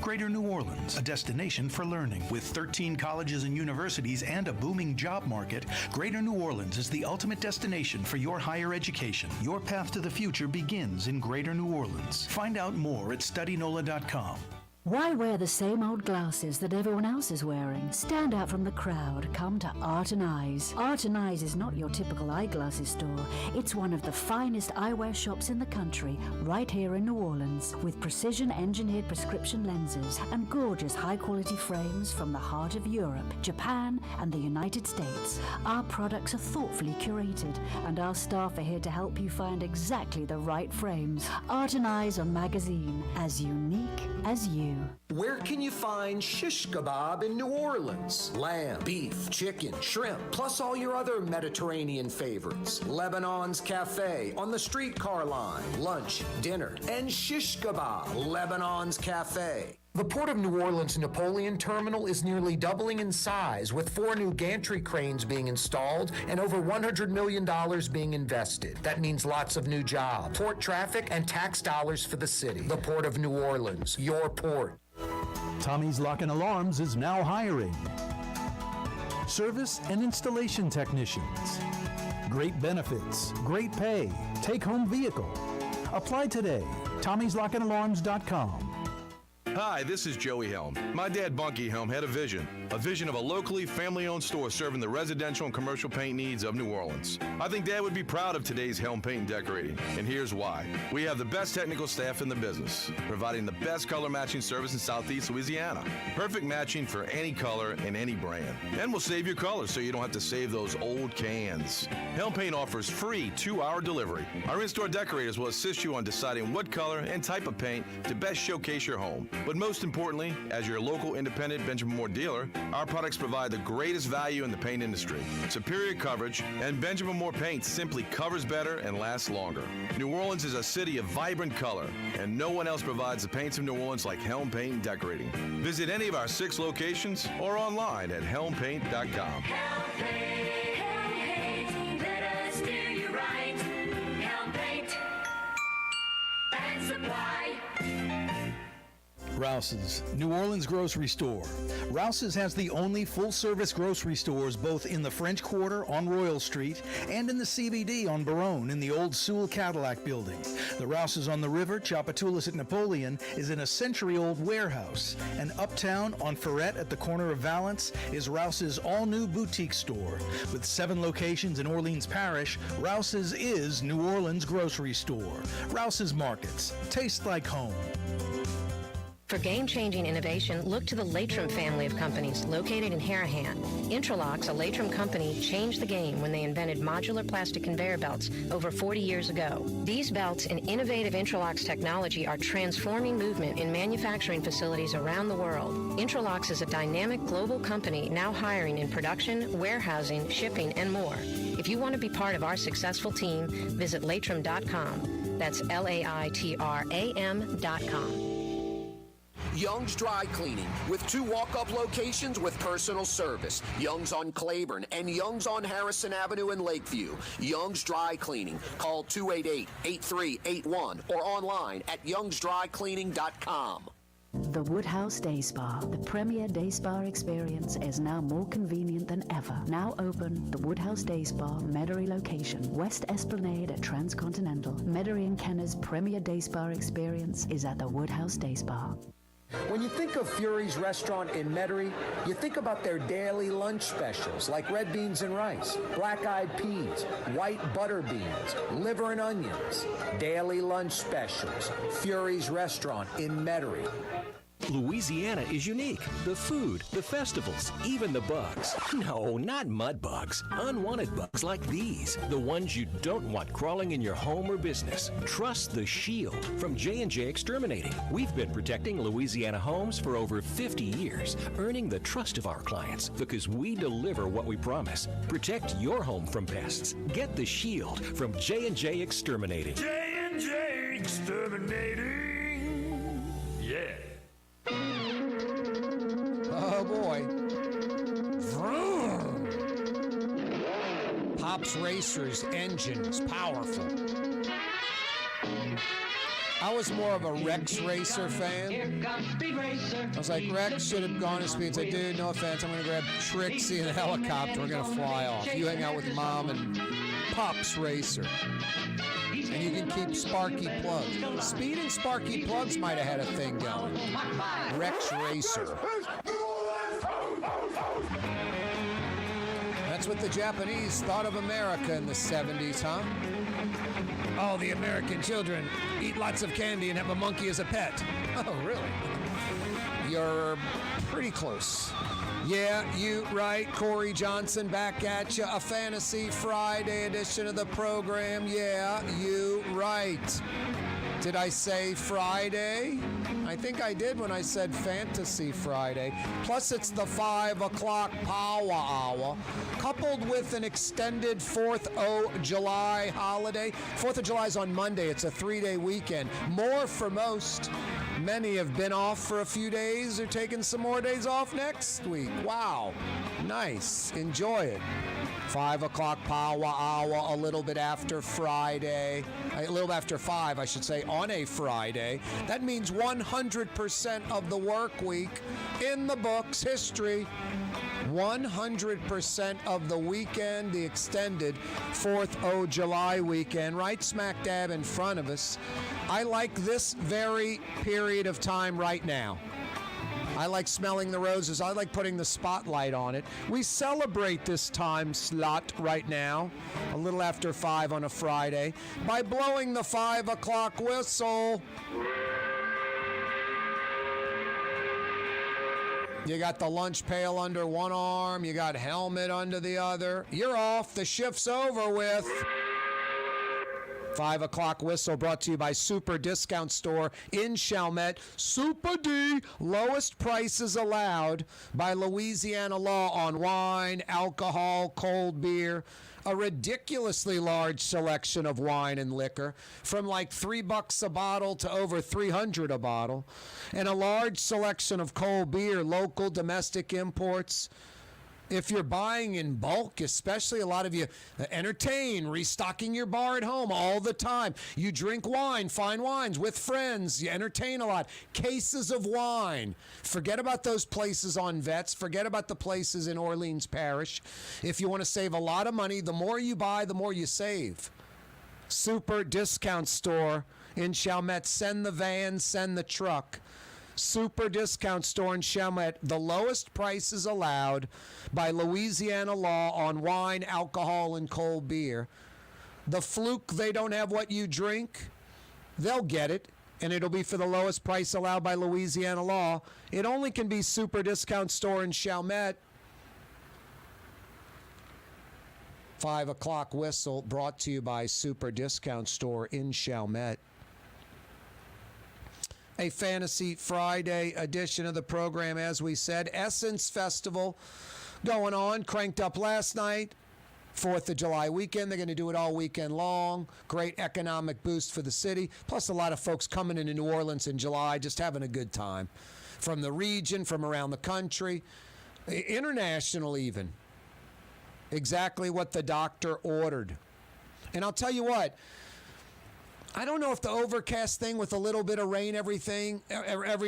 Greater New Orleans, a destination for learning. With 13 colleges and universities and a booming job market, Greater New Orleans is the ultimate destination for your higher education. Your path to the future begins in Greater New Orleans. Find out more at studynola.com. Why wear the same old glasses that everyone else is wearing? Stand out from the crowd. Come to Art and Eyes. Art and Eyes is not your typical eyeglasses store. It's one of the finest eyewear shops in the country, right here in New Orleans, with precision-engineered prescription lenses and gorgeous high-quality frames from the heart of Europe, Japan, and the United States. Our products are thoughtfully curated, and our staff are here to help you find exactly the right frames. Art and Eyes on Magazine, as unique as you. Where can you find shish kebab in New Orleans? Lamb, beef, chicken, shrimp, plus all your other Mediterranean favorites. Lebanon's Cafe on the streetcar line. Lunch, dinner, and shish kebab. Lebanon's Cafe. The Port of New Orleans Napoleon Terminal is nearly doubling in size, with 4 new gantry cranes being installed and over $100 million being invested. That means lots of new jobs, port traffic, and tax dollars for the city. The Port of New Orleans, your port. Tommy's Lock and Alarms is now hiring service and installation technicians. Great benefits, great pay, take-home vehicle. Apply today. Tommy'sLockandAlarms.com. Hi, this is Joey Helm. My dad, Bunky Helm, had a vision of a locally family-owned store serving the residential and commercial paint needs of New Orleans. I think Dad would be proud of today's Helm Paint and Decorating, and here's why. We have the best technical staff in the business, providing the best color matching service in Southeast Louisiana. Perfect matching for any color and any brand. And we'll save your colors so you don't have to save those old cans. Helm Paint offers free 2-hour delivery. Our in-store decorators will assist you on deciding what color and type of paint to best showcase your home. But most importantly, as your local independent Benjamin Moore dealer, our products provide the greatest value in the paint industry. Superior coverage, and Benjamin Moore paint simply covers better and lasts longer. New Orleans is a city of vibrant color, and no one else provides the paints of New Orleans like Helm Paint and Decorating. Visit any of our 6 locations or online at helmpaint.com. Helm Paint, let us steer you right. Helm Paint and Supply. Rouse's, New Orleans grocery store. Rouse's has the only full-service grocery stores both in the French Quarter on Royal Street and in the CBD on Baronne in the old Sewell Cadillac building. The Rouse's on the river, Tchoupitoulas at Napoleon, is in a century-old warehouse. And uptown on Ferret at the corner of Valence is Rouse's all-new boutique store. With 7 locations in Orleans Parish, Rouse's is New Orleans grocery store. Rouse's Markets. Taste like home. For game-changing innovation, look to the Latrim family of companies located in Harahan. Intralocks, a Latrim company, changed the game when they invented modular plastic conveyor belts over 40 years ago. These belts and innovative Intralocks technology are transforming movement in manufacturing facilities around the world. Intralocks is a dynamic global company now hiring in production, warehousing, shipping, and more. If you want to be part of our successful team, visit Latrim.com. That's LAITRAM.com. Young's Dry Cleaning, with 2 walk-up locations with personal service. Young's on Claiborne and Young's on Harrison Avenue in Lakeview. Young's Dry Cleaning. Call 288-8381 or online at youngsdrycleaning.com. The Woodhouse Day Spa, the premier day spa experience, is now more convenient than ever. Now open, the Woodhouse Day Spa, Metairie location, West Esplanade at Transcontinental. Metairie and Kenner's premier day spa experience is at the Woodhouse Day Spa. When you think of Fury's Restaurant in Metairie, you think about their daily lunch specials like red beans and rice, black-eyed peas, white butter beans, liver and onions. Daily lunch specials. Fury's Restaurant in Metairie. Louisiana is unique. The food, the festivals, even the bugs. No, not mud bugs. Unwanted bugs like these. The ones you don't want crawling in your home or business. Trust the Shield from J&J Exterminating. We've been protecting Louisiana homes for over 50 years, earning the trust of our clients because we deliver what we promise. Protect your home from pests. Get the Shield from J&J Exterminating. J&J Exterminating. Yeah. Oh boy. Vroom. Pops Racer's engines, powerful. I was more of a Rex Racer fan. I was like, Rex should have gone to speed. It's like, dude, no offense, I'm going to grab Trixie in a helicopter. We're going to fly off. You hang out with Mom and Pops Racer. And you can keep Sparky Plugs. Speed and Sparky Plugs might have had a thing going. Rex Racer. That's what the Japanese thought of America in the 70s, huh? Oh, the American children eat lots of candy and have a monkey as a pet. Oh, really? You're pretty close. Yeah, you right. Corey Johnson back at you. A Fantasy Friday edition of the program. Yeah, you right. Did I say Friday? I think I did when I said Fantasy Friday. Plus, it's the 5 o'clock power hour, coupled with an extended 4th of July holiday. 4th of July is on Monday. It's a 3-day weekend. More for most. Many have been off for a few days or taking some more days off next week. Wow. Nice. Enjoy it. 5 o'clock power hour, a little bit after Friday. A little after 5, I should say, on a Friday. That means 100% of the work week in the books, history. 100% of the weekend, the extended 4th of July weekend, right smack dab in front of us. I like this very period of time right now. I like smelling the roses. I like putting the spotlight on it. We celebrate this time slot right now, a little after 5 on a Friday, by blowing the 5 o'clock whistle. You got the lunch pail under one arm. You got helmet under the other. You're off. The shift's over with. 5 o'clock whistle brought to you by Super Discount Store in Chalmette. Super D, lowest prices allowed by Louisiana law on wine, alcohol, cold beer. A ridiculously large selection of wine and liquor, from like $3 a bottle to over $300 a bottle, and a large selection of cold beer, local, domestic imports. If you're buying in bulk, especially, a lot of you entertain, restocking your bar at home all the time. You drink wine, fine wines, with friends. You entertain a lot. Cases of wine. Forget about those places on Vets. Forget about the places in Orleans Parish. If you want to save a lot of money, the more you buy, the more you save. Super Discount Store in Chalmette. Send the van, send the truck. Super Discount Store in Chalmette. The lowest prices allowed by Louisiana law on wine, alcohol, and cold beer. The fluke they don't have what you drink, they'll get it, and it'll be for the lowest price allowed by Louisiana law. It only can be Super Discount Store in Chalmette. 5 o'clock whistle brought to you by Super Discount Store in Chalmette. A Fantasy Friday edition of the program, as we said. Essence Festival going on, cranked up last night. 4th of July weekend. They're going to do it all weekend long. Great economic boost for the city. Plus a lot of folks coming into New Orleans in July, just having a good time. From the region, from around the country, international even. Exactly what the doctor ordered. And I'll tell you what, I don't know if the overcast thing with a little bit of rain every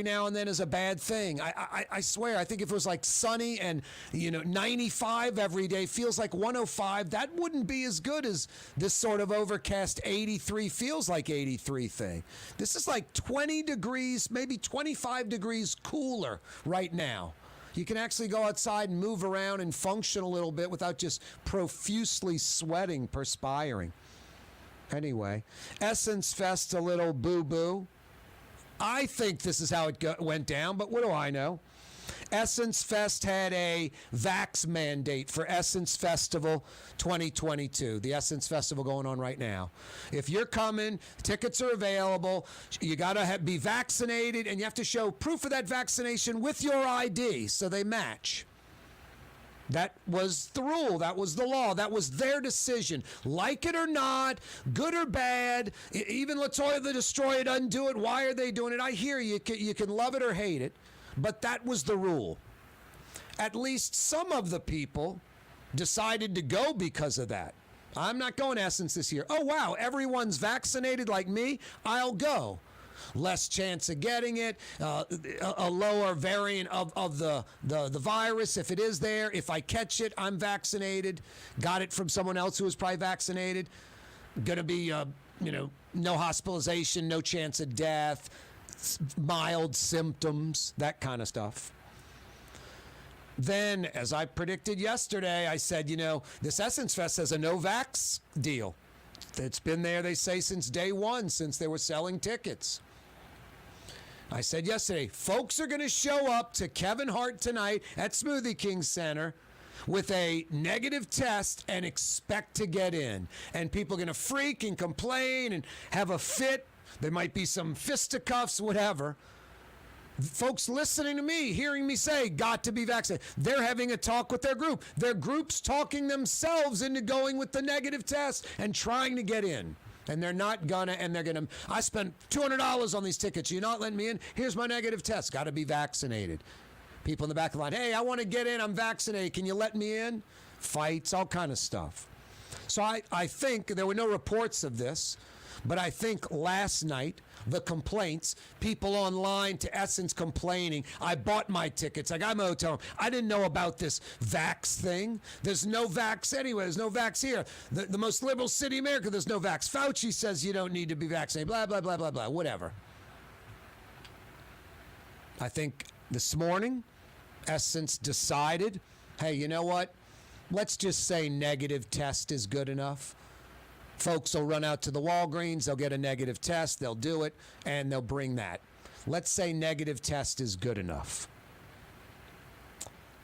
now and then is a bad thing. I swear, I think if it was like sunny and 95 every day feels like 105, that wouldn't be as good as this sort of overcast 83 feels like 83 thing. This is like 20 degrees, maybe 25 degrees cooler right now. You can actually go outside and move around and function a little bit without just profusely sweating, perspiring. Anyway, Essence Fest, a little boo-boo. I think this is how it went down, but what do I know? Essence Fest had a vax mandate for Essence Festival 2022, the Essence Festival going on right now. If you're coming, tickets are available. You got to be vaccinated, and you have to show proof of that vaccination with your ID so they match. That was the rule. That was the law. That was their decision. Like it or not, good or bad, even Latoya the Destroyer doesn't do it. Why are they doing it? I hear you. You can love it or hate it, but that was the rule. At least some of the people decided to go because of that. I'm not going to Essence this year. Oh, wow, everyone's vaccinated like me. I'll go. Less chance of getting it, a lower variant of the virus if it is there. If I catch it, I'm vaccinated. Got it from someone else who was probably vaccinated. Going to be, no hospitalization, no chance of death, mild symptoms, that kind of stuff. Then, as I predicted yesterday, I said, this Essence Fest has a no-vax deal. It's been there, they say, since day one, since they were selling tickets. I said yesterday, folks are going to show up to Kevin Hart tonight at Smoothie King Center with a negative test and expect to get in. And people are going to freak and complain and have a fit. There might be some fisticuffs, whatever. Folks listening to me, hearing me say, got to be vaccinated. They're having a talk with their group. Their group's talking themselves into going with the negative test and trying to get in. And they're not gonna, and they're gonna, I spent $200 on these tickets. You're not letting me in? Here's my negative test. Got to be vaccinated. People in the back of the line, hey, I want to get in. I'm vaccinated. Can you let me in? Fights, all kind of stuff. So I think there were no reports of this, but I think last night, the complaints, people online to Essence complaining, I bought my tickets, I got my hotel room. I didn't know about this vax thing. There's no vax anywhere. There's no vax here. The most liberal city in America, there's no vax. Fauci says you don't need to be vaccinated, blah, blah, blah, blah, blah, whatever. I think this morning, Essence decided, hey, you know what? Let's just say negative test is good enough. Folks will run out to the Walgreens, they'll get a negative test, they'll do it, and they'll bring that. Let's say negative test is good enough.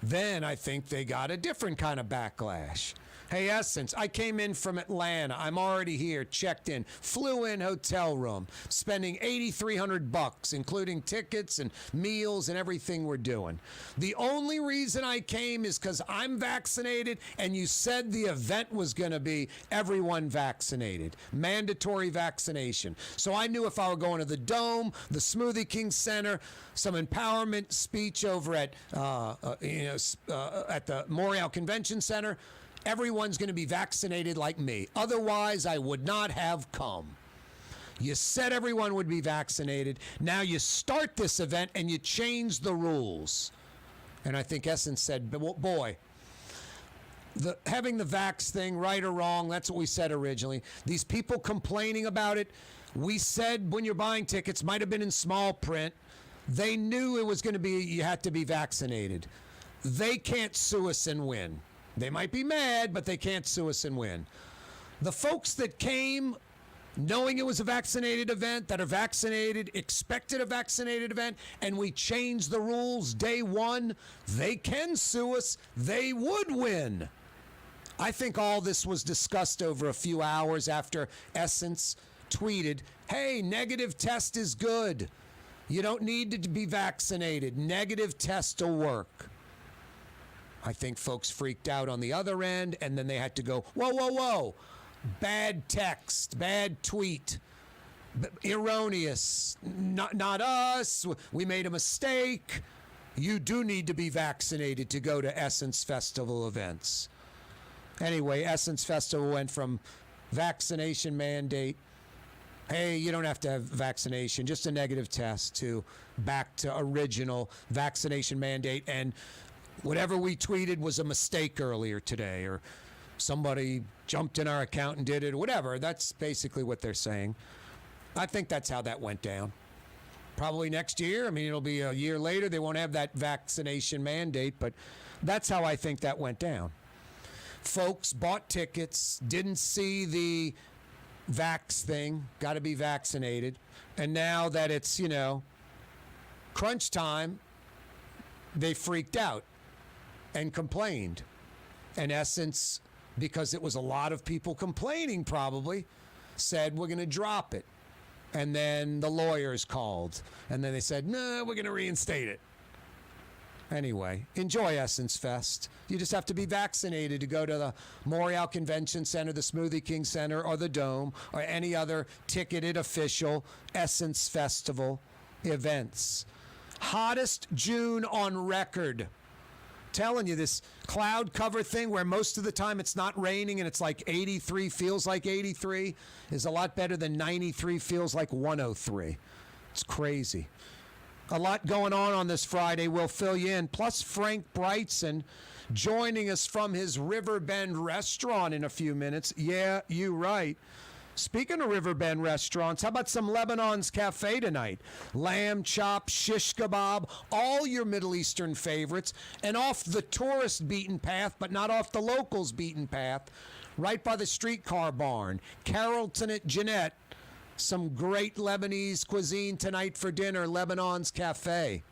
Then I think they got a different kind of backlash. Hey, Essence, I came in from Atlanta. I'm already here, checked in, flew in, hotel room, spending $8,300, including tickets and meals and everything we're doing. The only reason I came is because I'm vaccinated, and you said the event was going to be everyone vaccinated, mandatory vaccination. So I knew if I were going to the Dome, the Smoothie King Center, some empowerment speech over at the Montreal Convention Center, everyone's going to be vaccinated like me. Otherwise, I would not have come. You said everyone would be vaccinated. Now you start this event and you change the rules. And I think Essence said, boy, having the vax thing, right or wrong, that's what we said originally. These people complaining about it, we said when you're buying tickets, might have been in small print. They knew it was going to be, you had to be vaccinated. They can't sue us and win. They might be mad, but they can't sue us and win. The folks that came knowing it was a vaccinated event, that are vaccinated, expected a vaccinated event, and we changed the rules day one, they can sue us. They would win. I think all this was discussed over a few hours after Essence tweeted, hey, negative test is good. You don't need to be vaccinated. Negative test will work. I think folks freaked out on the other end, and then they had to go, whoa, whoa, whoa. Bad text, bad tweet, erroneous, not us, we made a mistake. You do need to be vaccinated to go to Essence Festival events. Anyway, Essence Festival went from vaccination mandate Hey, you don't have to have vaccination, just a negative test to back to original vaccination mandate. And whatever we tweeted was a mistake earlier today, or somebody jumped in our account and did it, or whatever. That's basically what they're saying. I think that's how that went down. Probably next year. I mean, it'll be a year later. They won't have that vaccination mandate, but that's how I think that went down. Folks bought tickets, didn't see the vax thing, got to be vaccinated. And now that it's, crunch time, they freaked out and complained. In essence, because it was a lot of people complaining probably, said we're going to drop it. And then the lawyers called. And then they said, no, we're going to reinstate it. Anyway, enjoy Essence Fest. You just have to be vaccinated to go to the Montreal Convention Center, the Smoothie King Center, or the Dome, or any other ticketed official Essence Festival events. Hottest June on record. Telling you, this cloud cover thing where most of the time it's not raining and it's like 83, feels like 83, is a lot better than 93 feels like 103. It's crazy. A lot going on this Friday. We'll fill you in. Plus, Frank Brigsten joining us from his Riverbend restaurant in a few minutes. Yeah, you right. Speaking of Riverbend restaurants, how about some Lebanon's Cafe tonight? Lamb chop, shish kebab, all your Middle Eastern favorites, and off the tourist beaten path, but not off the locals beaten path, right by the streetcar barn. Carrollton at Jeanette. Some great Lebanese cuisine tonight for dinner, Lebanon's Cafe.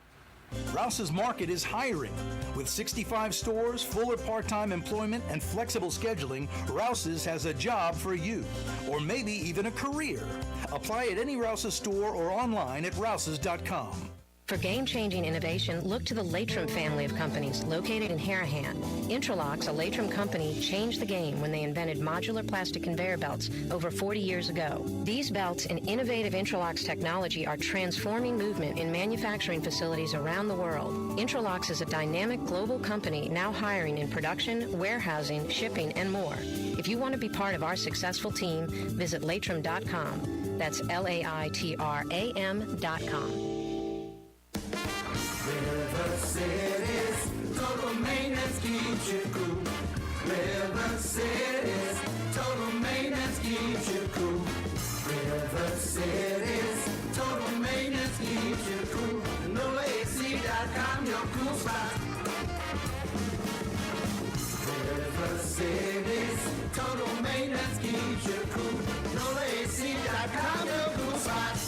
Rouse's Market is hiring. With 65 stores, full or part-time employment, and flexible scheduling, Rouse's has a job for you, or maybe even a career. Apply at any Rouse's store or online at rouses.com. For game-changing innovation, look to the Latrim family of companies located in Harahan. Intralox, a Latrim company, changed the game when they invented modular plastic conveyor belts over 40 years ago. These belts and innovative Intralox technology are transforming movement in manufacturing facilities around the world. Intralox is a dynamic global company now hiring in production, warehousing, shipping, and more. If you want to be part of our successful team, visit latrim.com. That's LAITRAM.com. River City's total maintenance keeps you cool. River City's total maintenance keeps you cool. River City's total maintenance keeps you cool. NOLAAC.com, your cool spot. River City's total maintenance keeps you cool. NOLAAC.com, your cool spot.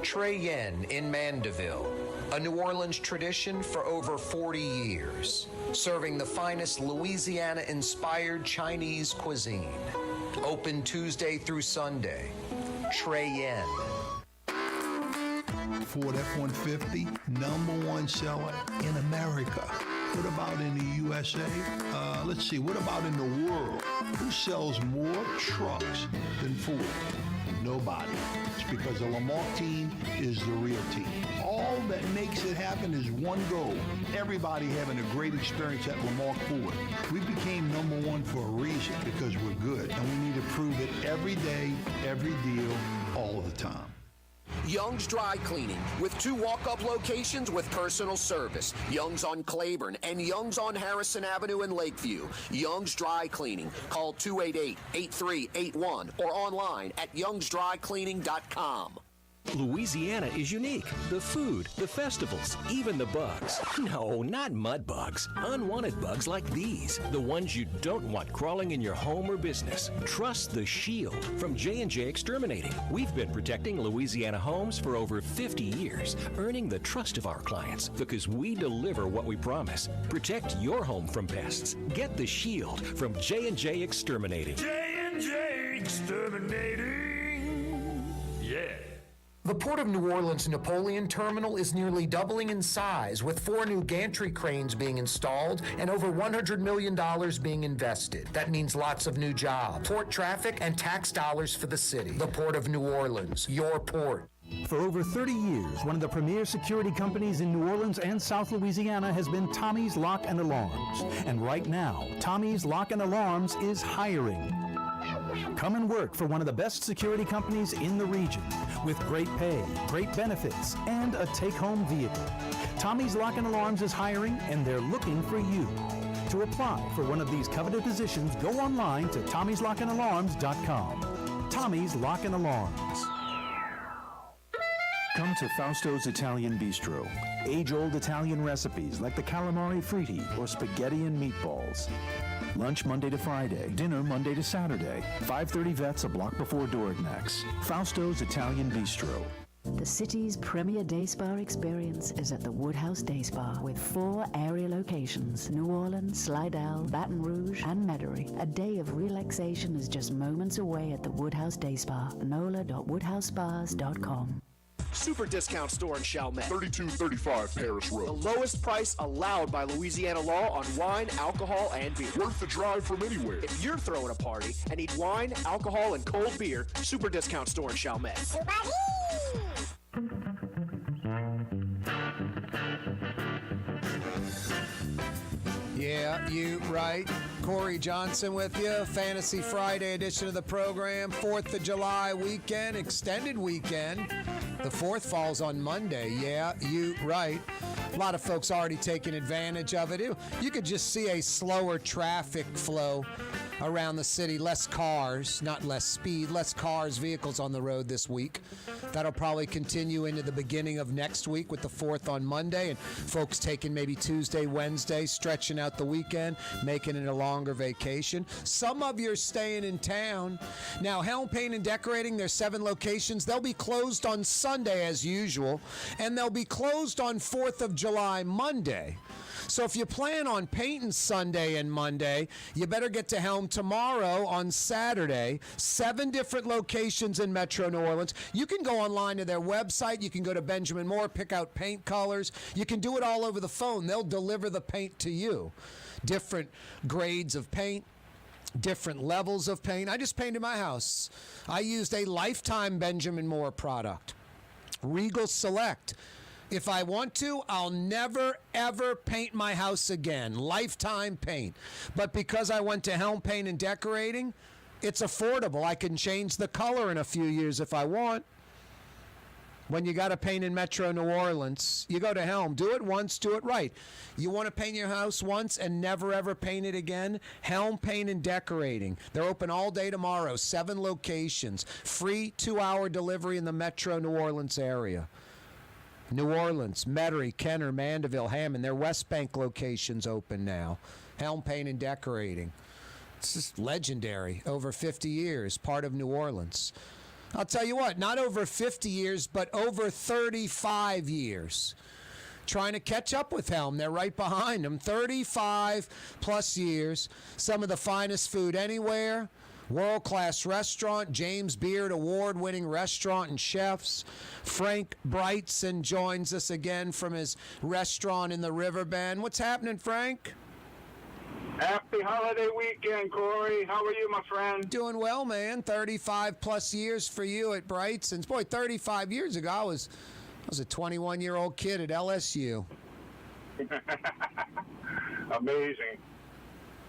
Trey Yen in Mandeville, a New Orleans tradition for over 40 years, serving the finest Louisiana-inspired Chinese cuisine. Open Tuesday through Sunday. Trey Yen. Ford F-150, #1 seller in America. What about in the USA? Let's see, what about in the world? Who sells more trucks than Ford? Nobody. It's because the Lamarck team is the real team. All that makes it happen is one goal. Everybody having a great experience at Lamarck Ford. We became #1 for a reason, because we're good. And we need to prove it every day, every deal, all the time. Young's Dry Cleaning, with 2 walk-up locations with personal service. Young's on Claiborne and Young's on Harrison Avenue in Lakeview. Young's Dry Cleaning. Call 288-8381 or online at youngsdrycleaning.com. Louisiana is unique. The food, the festivals, even the bugs. No, not mud bugs. Unwanted bugs like these. The ones you don't want crawling in your home or business. Trust the Shield from J&J Exterminating. We've been protecting Louisiana homes for over 50 years, earning the trust of our clients because we deliver what we promise. Protect your home from pests. Get the Shield from J&J Exterminating. J&J Exterminating. Yeah. The Port of New Orleans Napoleon Terminal is nearly doubling in size, with 4 new gantry cranes being installed and over $100 million being invested. That means lots of new jobs, port traffic, and tax dollars for the city. The Port of New Orleans, your port. For over 30 years, one of the premier security companies in New Orleans and South Louisiana has been Tommy's Lock and Alarms. And right now, Tommy's Lock and Alarms is hiring. Come and work for one of the best security companies in the region with great pay, great benefits, and a take-home vehicle. Tommy's Lock and Alarms is hiring, and they're looking for you. To apply for one of these coveted positions, go online to tommyslockandalarms.com. Tommy's Lock and Alarms. Come to Fausto's Italian Bistro. Age-old Italian recipes like the calamari fritti or spaghetti and meatballs. Lunch Monday to Friday, dinner Monday to Saturday. 530 Vets, a block before Dorignax. Fausto's Italian Bistro. The city's premier day spa experience is at the Woodhouse Day Spa with 4 area locations: New Orleans, Slidell, Baton Rouge, and Metairie. A day of relaxation is just moments away at the Woodhouse Day Spa. NOLA.woodhousespas.com. Super discount store in Chalmette. 3235 Paris Road. The lowest price allowed by Louisiana law on wine, alcohol, and beer. Worth the drive from anywhere. If you're throwing a party and need wine, alcohol, and cold beer, super discount store in Chalmette. Yeah, you right. Corey Johnson with you. Fantasy Friday edition of the program. 4th of July weekend, extended weekend. The 4th falls on Monday. Yeah, you right. A lot of folks already taking advantage of it. You could just see a slower traffic flow around the city. Less cars, not less speed, less cars, vehicles on the road this week. That'll probably continue into the beginning of next week with the 4th on Monday, and folks taking maybe Tuesday, Wednesday, stretching out the weekend, making it a longer vacation. Some of you are staying in town. Now, Helm Paint and Decorating, there's 7 locations. They'll be closed on Sunday as usual, and they'll be closed on 4th of July Monday. So if you plan on painting Sunday and Monday, you better get to Helm tomorrow on Saturday. 7 different locations in Metro New Orleans. You can go online to their website. You can go to Benjamin Moore, pick out paint colors. You can do it all over the phone. They'll deliver the paint to you. Different grades of paint, different levels of paint. I just painted my house. I used a Lifetime Benjamin Moore product, Regal Select. If I want to, I'll never, ever paint my house again. Lifetime paint. But because I went to Helm Paint and Decorating, it's affordable. I can change the color in a few years if I want. When you got to paint in Metro New Orleans, you go to Helm. Do it once, do it right. You want to paint your house once and never, ever paint it again? Helm Paint and Decorating. They're open all day tomorrow. 7 locations. Free 2-hour delivery in the Metro New Orleans area. New Orleans, Metairie, Kenner, Mandeville, Hammond. Their West Bank locations open now. Helm Paint and Decorating. It's just legendary. Over 50 years, part of New Orleans. I'll tell you what, not over 50 years, but over 35 years. Trying to catch up with Helm. They're right behind them. 35 plus years. Some of the finest food anywhere. World-class restaurant, James Beard award-winning restaurant and chefs. Frank Brigsten joins us again from his restaurant in the Riverbend. What's happening, Frank? Happy holiday weekend, Corey. How are you, my friend? Doing well, man. 35 plus years for you at Brigtsen's. Boy, 35 years ago, I was a 21-year-old kid at LSU. Amazing.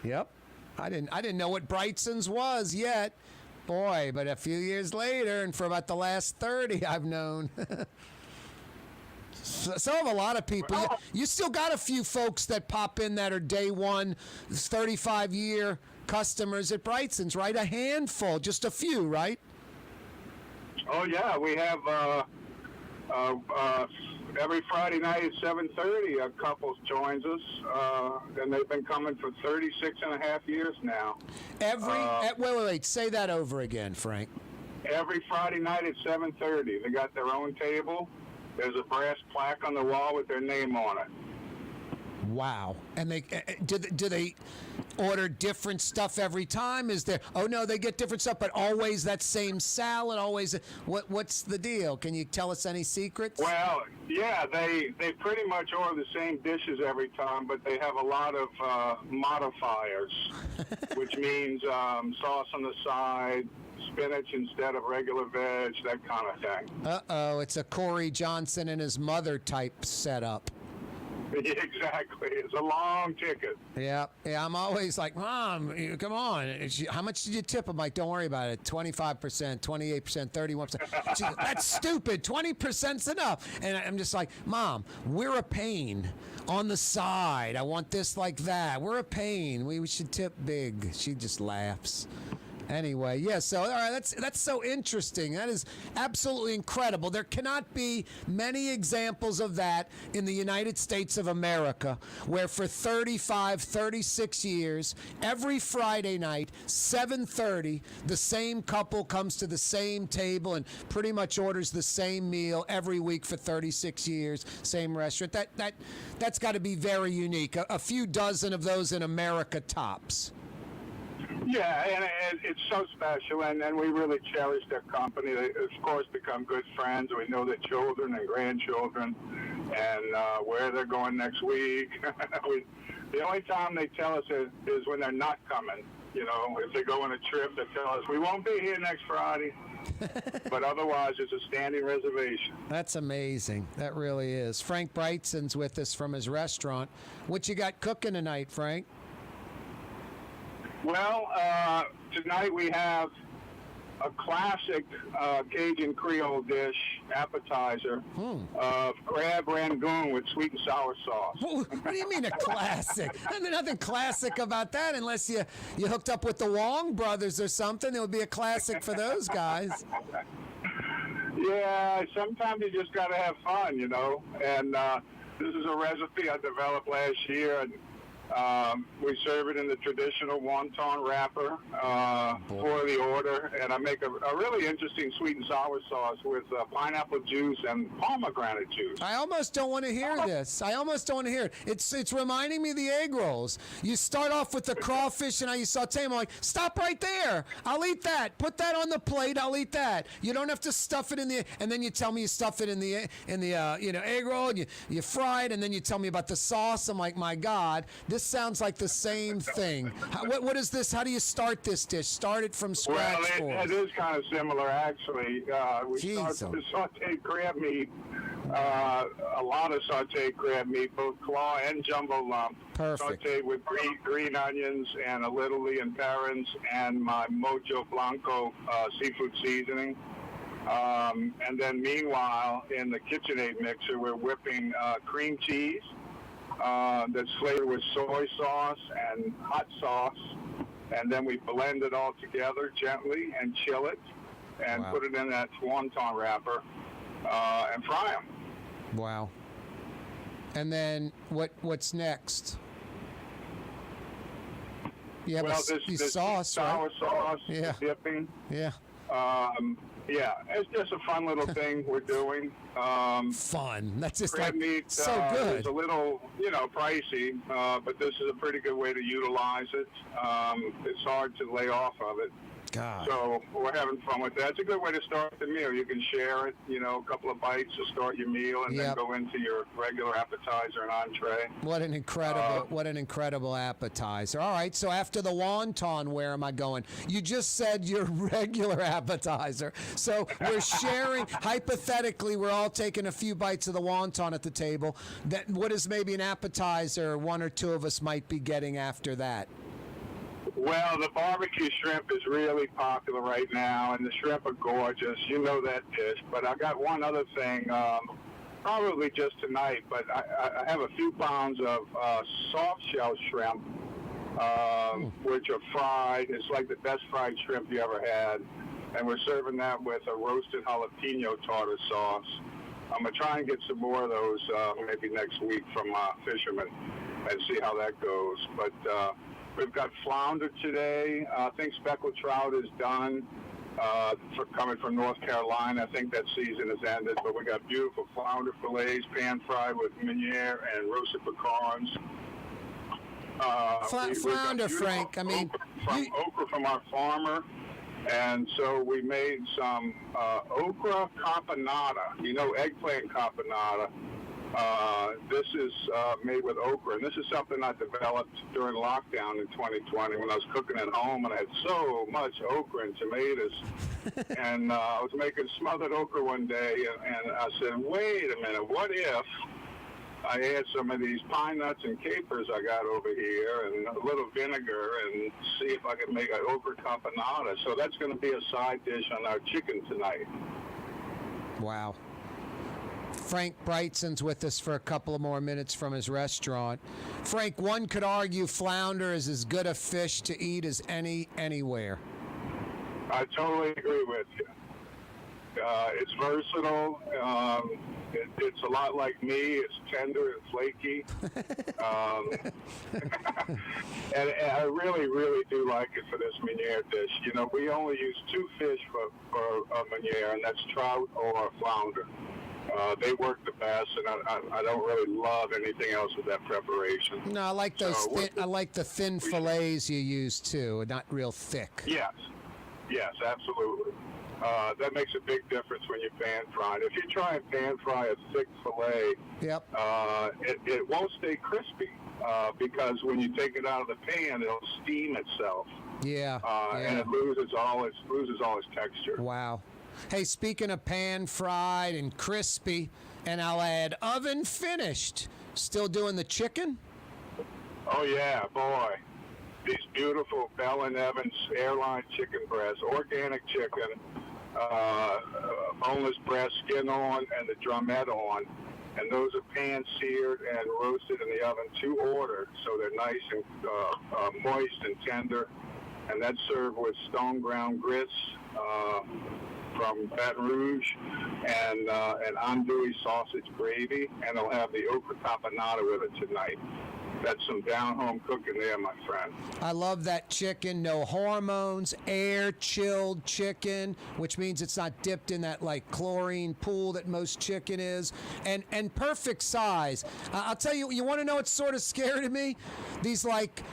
Yep. I didn't know what Brigtsen's was yet. Boy, but a few years later, and for about the last 30, I've known. So have a lot of people. You still got a few folks that pop in that are day one, 35-year customers at Brigtsen's, right? A handful, just a few, right? Oh, yeah. We have every Friday night at 7:30, a couple joins us, and they've been coming for 36 and a half years now. Wait, say that over again, Frank. Every Friday night at 7:30, they got their own table. There's a brass plaque on the wall with their name on it. Wow. And they do they order different stuff every time? Is there? Oh no, they get different stuff, but always that same salad. Always. What's the deal? Can you tell us any secrets? Well, yeah, they pretty much order the same dishes every time, but they have a lot of modifiers, which means sauce on the side, spinach instead of regular veg, that kind of thing. Uh-oh, it's a Corey Johnson and his mother type setup. Exactly. It's a long ticket. Yeah. I'm always like, Mom, come on. How much did you tip? I'm like, don't worry about it. 25%, 28%, 31%. She's like, that's stupid. 20%'s enough. And I'm just like, Mom, we're a pain on the side. I want this like that. We're a pain. We should tip big. She just laughs. Anyway, yeah, so all right, that's so interesting. That is absolutely incredible. There cannot be many examples of that in the United States of America, where for 35, 36 years, every Friday night, 7:30, the same couple comes to the same table and pretty much orders the same meal every week for 36 years, same restaurant. That's got to be very unique. A few dozen of those in America tops. Yeah, and it's so special, and we really cherish their company. They, of course, become good friends. We know their children and grandchildren and where they're going next week. The only time they tell us is when they're not coming. You know, if they go on a trip, they tell us, we won't be here next Friday. But otherwise, it's a standing reservation. That's amazing. That really is. Frank Brigsten's with us from his restaurant. What you got cooking tonight, Frank? Well, tonight we have a classic Cajun Creole dish appetizer of crab rangoon with sweet and sour sauce. What do you mean a classic? There's nothing classic about that unless you hooked up with the Wong brothers or something. It would be a classic for those guys. Yeah, sometimes you just got to have fun, you know. And this is a recipe I developed last year. And we serve it in the traditional wonton wrapper for the order, and I make a really interesting sweet and sour sauce with pineapple juice and pomegranate juice. I almost don't want to hear this. I almost don't want to hear it. It's reminding me of the egg rolls. You start off with the crawfish and how you saute them. I'm like, stop right there. I'll eat that. Put that on the plate. I'll eat that. You don't have to stuff it in the. And then you tell me you stuff it in the egg roll. And you fry it, and then you tell me about the sauce. I'm like, my God. This sounds like the same thing. What is this? How do you start this dish? Start it from scratch. Well, it is kind of similar, actually. We start with sauteed crab meat, a lot of sauteed crab meat, both claw and jumbo lump. Perfect. Sauteed with green onions and a little Leon Parents and my Mojo Blanco seafood seasoning. And then meanwhile, in the KitchenAid mixer, we're whipping cream cheese. That's flavored with soy sauce and hot sauce, and then we blend it all together gently and chill it, and put it in that wonton wrapper and fry them. Wow. And then what's next? You have this sauce, sour sauce, yeah. dipping. Yeah. Yeah, it's just a fun little thing we're doing. Fun. That's just crab like meat, so good. It's a little, pricey, but this is a pretty good way to utilize it. It's hard to lay off of it. God. So we're having fun with that. It's a good way to start the meal. You can share it, a couple of bites to start your meal, and then go into your regular appetizer and entree. What an incredible appetizer. All right, so after the wonton, where am I going? You just said your regular appetizer. So we're sharing, hypothetically, we're all taking a few bites of the wonton at the table. What is maybe an appetizer one or two of us might be getting after that? Well, the barbecue shrimp is really popular right now, and the shrimp are gorgeous. You know that dish. But I got one other thing, probably just tonight, but I have a few pounds of soft shell shrimp, which are fried. It's like the best fried shrimp you ever had. And we're serving that with a roasted jalapeno tartar sauce. I'm going to try and get some more of those maybe next week from fishermen and see how that goes. But we've got flounder today. I think speckled trout is done coming from North Carolina. I think that season has ended, but we got beautiful flounder fillets, pan-fried with meuniere and roasted pecans. Flounder, Frank. Okra from our farmer. And so we made some okra campanata, eggplant campanata. This is made with okra, and this is something I developed during lockdown in 2020 when I was cooking at home, and I had so much okra and tomatoes. And I was making smothered okra one day, and I said, wait a minute, what if I add some of these pine nuts and capers I got over here and a little vinegar and see if I can make an okra campanata. So that's going to be a side dish on our chicken tonight. Wow. Frank Brigsten's with us for a couple of more minutes from his restaurant. Frank, one could argue flounder is as good a fish to eat as anywhere. I totally agree with you. It's versatile. It's a lot like me. It's tender and flaky. And I really, really do like it for this Meunier dish. You know, we only use 2 fish for a Meunier, and that's trout or flounder. They work the best, and I don't really love anything else with that preparation. No, I like those. I like the thin fillets you use too, not real thick. Yes, absolutely. That makes a big difference when you pan fry. If you try and pan fry a thick fillet, it won't stay crispy because when you take it out of the pan, it'll steam itself. And it loses all its texture. Wow. Hey, speaking of pan fried and crispy, and I'll add oven finished. Still doing the chicken? Oh yeah, boy. These beautiful Bell & Evans airline chicken breasts, organic chicken, boneless breast, skin on, and the drumette on. And those are pan-seared and roasted in the oven to order, so they're nice and moist and tender. And that's served with stone ground grits from Baton Rouge and andouille sausage gravy, and they'll have the okra campanata with it tonight. That's some down-home cooking there, my friend. I love that chicken. No hormones, air-chilled chicken, which means it's not dipped in that, like, chlorine pool that most chicken is. And perfect size. I'll tell you, you want to know what's sort of scary to me? These, like...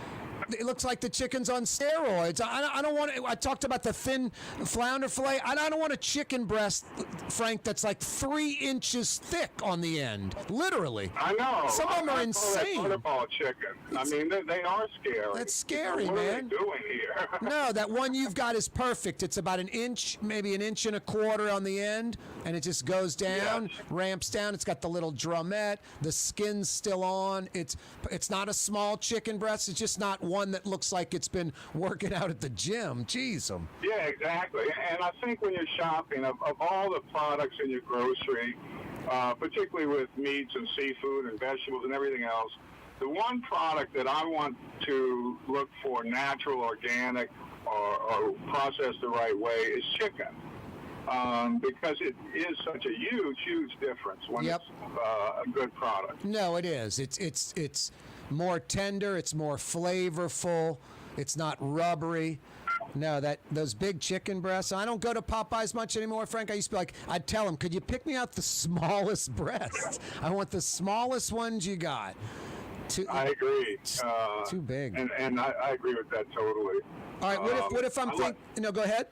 It looks like the chicken's on steroids. I don't want. I talked about the thin flounder fillet. I don't want a chicken breast, Frank, that's like 3 inches thick on the end. Literally. I know. Some of them are insane. Butterball chicken. I mean, they are scary. That's scary, what man. What are they doing here? No, that one you've got is perfect. It's about 1 inch, maybe 1.25 inches on the end, and it just goes down, ramps down. It's got the little drumette. The skin's still on. It's not a small chicken breast. It's just not one that looks like it's been working out at the gym. Jeez. Yeah, exactly. And I think when you're shopping, of all the products in your grocery, particularly with meats and seafood and vegetables and everything else, the one product that I want to look for natural, organic, or processed the right way is chicken. Because it is such a huge difference when it's a good product. No, it is. It's more tender. It's more flavorful. It's not rubbery. No, those big chicken breasts. I don't go to Popeyes much anymore, Frank. I used to be like, I'd tell them, could you pick me out the smallest breasts? I want the smallest ones you got. I agree. Too big. And I agree with that totally. All right. What if I'm thinking? No, go ahead.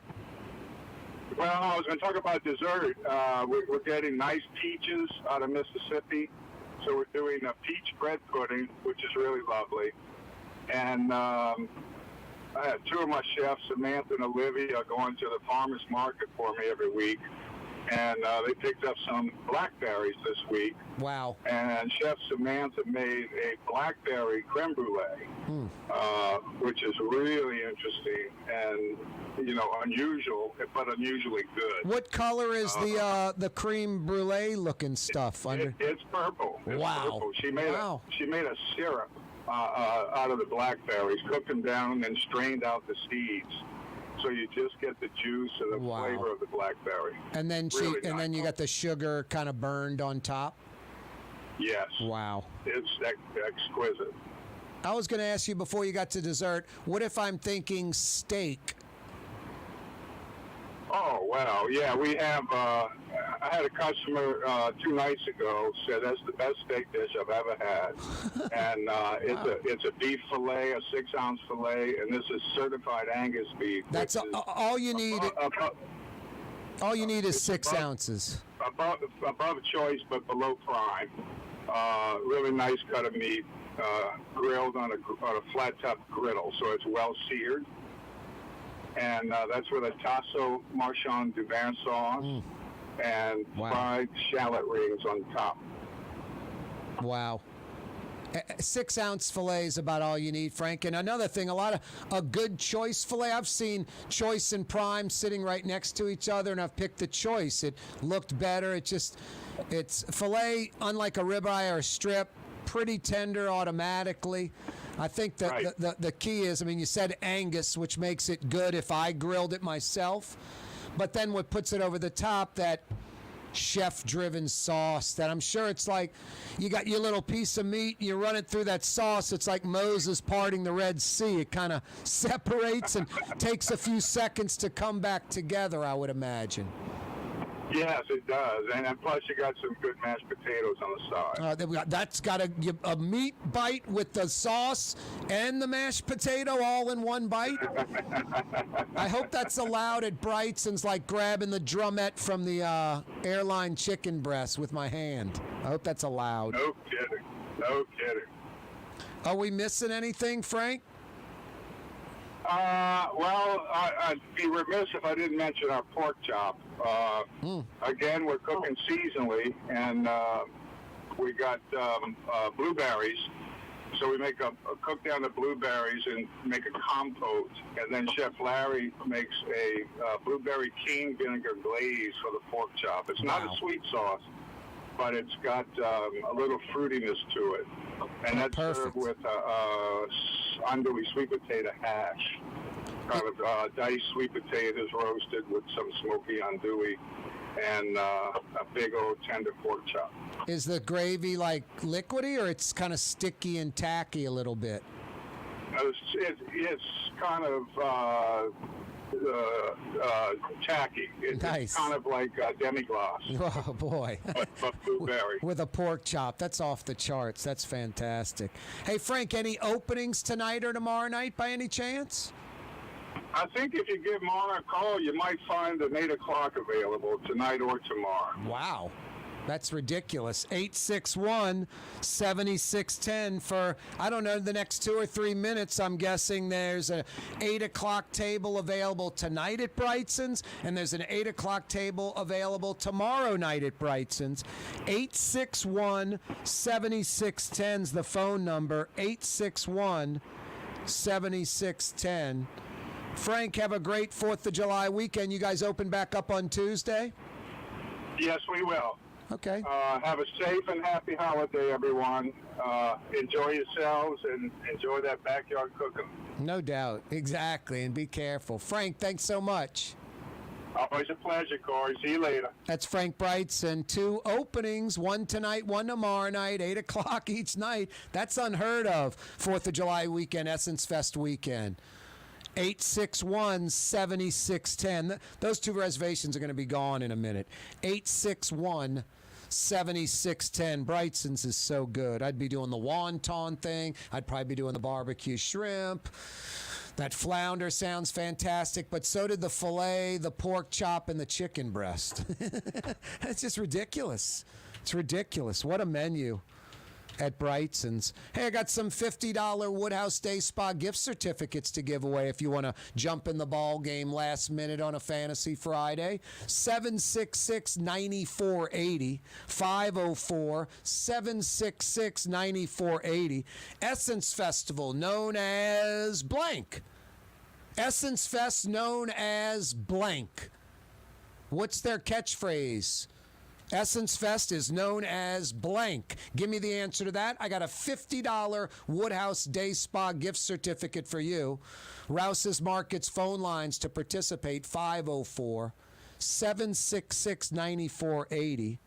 Well, I was going to talk about dessert. We're getting nice peaches out of Mississippi. So we're doing a peach bread pudding, which is really lovely. And I have 2 of my chefs, Samantha and Olivia, going to the farmer's market for me every week. And they picked up some blackberries this week. Wow. And Chef Samantha made a blackberry creme brulee, which is really interesting and, unusual, but unusually good. What color is the creme brulee looking stuff? It's purple. It's wow. Purple. She made a syrup out of the blackberries, cooked them down, and then strained out the seeds. So you just get the juice and the flavor of the blackberry. And then then you got the sugar kind of burned on top? Yes. Wow. It's exquisite. I was going to ask you before you got to dessert, what if I'm thinking steak? Oh, well, yeah, we have, I had a customer 2 nights ago said that's the best steak dish I've ever had. And it's a beef fillet, a 6-ounce fillet, and this is certified Angus beef. That's all you need. All you need is 6 ounces. Above choice, but below prime. Really nice cut of meat, grilled on a flat-top griddle, so it's well seared. And that's with a tasso marchand du vin sauce and fried shallot rings on top. Wow. 6-ounce filet is about all you need, Frank. And another thing, a good choice filet. I've seen choice and prime sitting right next to each other, and I've picked the choice. It looked better. It's filet, unlike a ribeye or a strip, pretty tender automatically. I think the key is, you said Angus, which makes it good if I grilled it myself. But then what puts it over the top, that chef-driven sauce that I'm sure it's like you got your little piece of meat, you run it through that sauce, it's like Moses parting the Red Sea. It kind of separates and takes a few seconds to come back together, I would imagine. Yes, it does. And plus you got some good mashed potatoes on the side. That's got a meat bite with the sauce and the mashed potato all in one bite. I hope that's allowed at Brightson's, like grabbing the drumette from the airline chicken breast with my hand. I hope that's allowed. No kidding. No kidding. Are we missing anything, Frank? Well, I'd be remiss if I didn't mention our pork chop. Again, we're cooking seasonally, and we got blueberries. So we cook down the blueberries and make a compote, and then Chef Larry makes a blueberry cane vinegar glaze for the pork chop. It's not a sweet sauce, but it's got a little fruitiness to it. And that's served with andouille sweet potato hash. Kind of diced sweet potatoes roasted with some smoky andouille and a big old tender pork chop. Is the gravy like liquidy, or it's kind of sticky and tacky a little bit? It's kind of tacky. Nice. It's kind of like demi-glace. Oh, boy. But blueberry. With a pork chop. That's off the charts. That's fantastic. Hey, Frank, any openings tonight or tomorrow night by any chance? I think if you give Mona a call, you might find an 8 o'clock available tonight or tomorrow. Wow. That's ridiculous. 861-7610 for, I don't know, the next 2 or 3 minutes. I'm guessing there's an 8 o'clock table available tonight at Brightson's, and there's an 8 o'clock table available tomorrow night at Brightson's. 861-7610 is the phone number. 861-7610. Frank, have a great 4th of July weekend. You guys open back up on Tuesday? Yes, we will. Okay. Have a safe and happy holiday, everyone. Enjoy yourselves and enjoy that backyard cooking. No doubt. Exactly. And be careful. Frank, thanks so much. Always a pleasure, Corey. See you later. That's Frank Brigsten. 2 openings, one tonight, one tomorrow night, 8 o'clock each night. That's unheard of. 4th of July weekend, Essence Fest weekend. 861-7610. Those 2 reservations are going to be gone in a minute. 861-7610. Brightson's is so good. I'd be doing the wonton thing. I'd probably be doing the barbecue shrimp. That flounder sounds fantastic, but so did the filet, the pork chop, and the chicken breast. It's just ridiculous. It's ridiculous. What a menu at Brightson's. Hey, I got some $50 Woodhouse Day Spa gift certificates to give away if you want to jump in the ball game last minute on a Fantasy Friday. 766-9480. 504-766-9480. Essence Festival, known as blank. Essence Fest, known as blank. What's their catchphrase? Essence Fest is known as blank. Give me the answer to that. I got a $50 Woodhouse Day Spa gift certificate for you. Rouse's Markets phone lines to participate, 504-766-9480.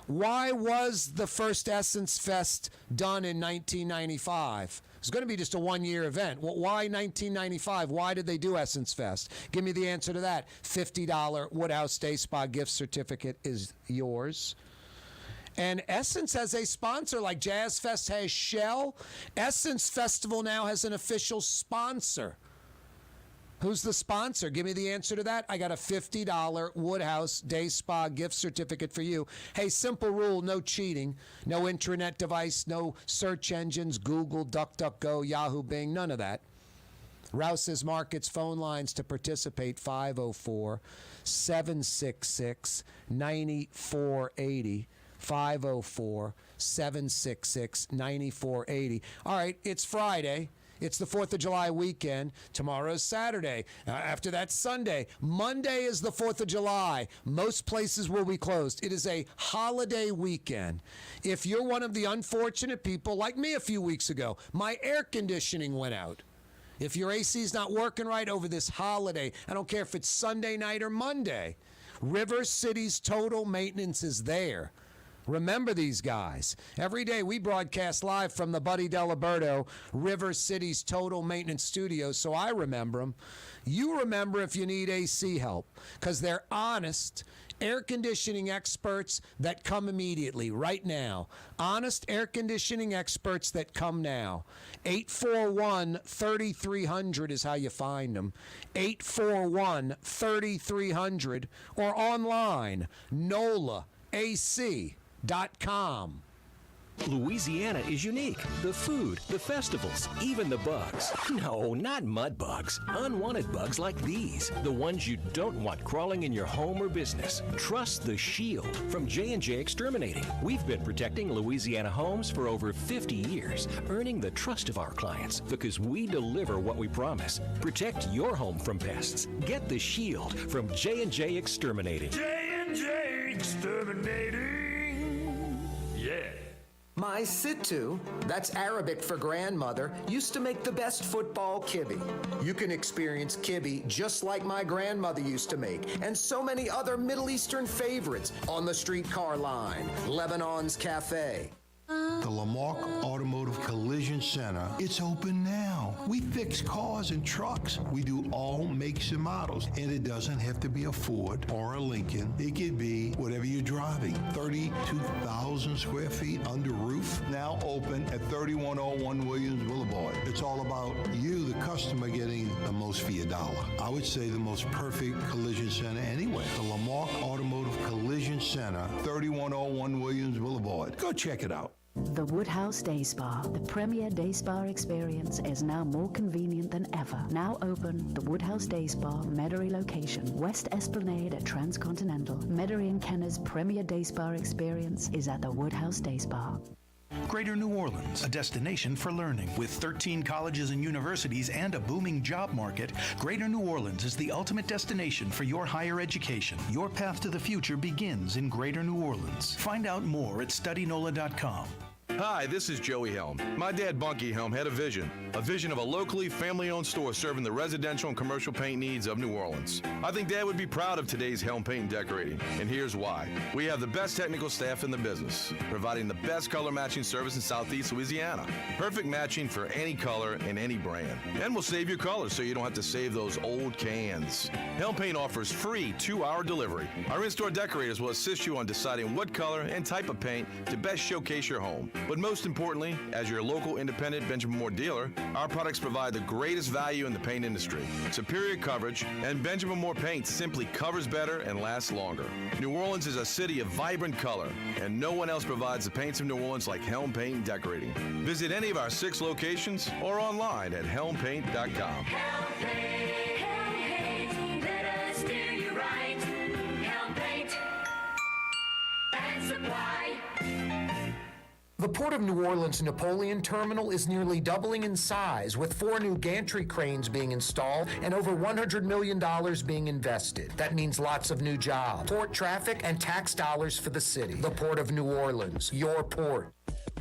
Why was the first Essence Fest done in 1995? It's going to be just a one-year event. Well, why 1995? Why did they do Essence Fest? Give me the answer to that. $50 Woodhouse Day Spa gift certificate is yours. And Essence has a sponsor like Jazz Fest has Shell. Essence Festival now has an official sponsor. Who's the sponsor? Give me the answer to that. I got a $50 Woodhouse Day Spa gift certificate for you. Hey, simple rule, no cheating. No intranet device, no search engines, Google, DuckDuckGo, Yahoo, Bing, none of that. Rouse's Markets phone lines to participate, 504-766-9480. 504-766-9480. All right, it's Friday. It's the 4th of July weekend. Tomorrow's Saturday. After that, Sunday. Monday is the 4th of July. Most places will be closed. It is a holiday weekend. If you're one of the unfortunate people, like me a few weeks ago, my air conditioning went out. If your AC's not working right over this holiday, I don't care if it's Sunday night or Monday, River City's Total Maintenance is there. Remember these guys. Every day we broadcast live from the Buddy Deliberto River City's Total Maintenance Studio, so I remember them. You remember if you need AC help, because they're honest air conditioning experts that come immediately, right now. Honest air conditioning experts that come now. 841-3300 is how you find them. 841-3300 or online, NOLAAC.com. Louisiana is unique. The food, the festivals, even the bugs. No, not mud bugs. Unwanted bugs like these. The ones you don't want crawling in your home or business. Trust the Shield from J&J Exterminating. We've been protecting Louisiana homes for over 50 years, earning the trust of our clients because we deliver what we promise. Protect your home from pests. Get the Shield from J&J Exterminating. J&J Exterminating. Yeah. My Sittu, that's Arabic for grandmother, used to make the best football kibbe. You can experience kibbe just like my grandmother used to make, and so many other Middle Eastern favorites on the streetcar line, Lebanon's Cafe. The Lamarck Automotive Collision Center, it's open now. We fix cars and trucks. We do all makes and models. And it doesn't have to be a Ford or a Lincoln. It could be whatever you're driving. 32,000 square feet under roof. Now open at 3101 Williams Boulevard. It's all about you, the customer, getting the most for your dollar. I would say the most perfect collision center anyway. The Lamarck Automotive Collision Center, 3101 Williams Boulevard. Go check it out. The Woodhouse Day Spa, the premier day spa experience, is now more convenient than ever. Now open, the Woodhouse Day Spa, Metairie location, West Esplanade at Transcontinental. Metairie and Kenner's premier day spa experience is at the Woodhouse Day Spa. Greater New Orleans, a destination for learning. With 13 colleges and universities and a booming job market, Greater New Orleans is the ultimate destination for your higher education. Your path to the future begins in Greater New Orleans. Find out more at studynola.com. Hi, this is Joey Helm. My dad, Bunky Helm, had a vision of a locally family-owned store serving the residential and commercial paint needs of New Orleans. I think Dad would be proud of today's Helm Paint and Decorating, and here's why. We have the best technical staff in the business, providing the best color matching service in Southeast Louisiana. Perfect matching for any color and any brand. And we'll save your colors so you don't have to save those old cans. Helm Paint offers free 2-hour delivery. Our in-store decorators will assist you on deciding what color and type of paint to best showcase your home. But most importantly, as your local independent Benjamin Moore dealer, our products provide the greatest value in the paint industry. Superior coverage, and Benjamin Moore paint simply covers better and lasts longer. New Orleans is a city of vibrant color, and no one else provides the paints of New Orleans like Helm Paint and Decorating. Visit any of our 6 locations or online at helmpaint.com. Helm Paint, let us do you right. Helm Paint and Supply. The Port of New Orleans Napoleon Terminal is nearly doubling in size, with 4 new gantry cranes being installed and over $100 million being invested. That means lots of new jobs, port traffic, and tax dollars for the city. The Port of New Orleans, your port.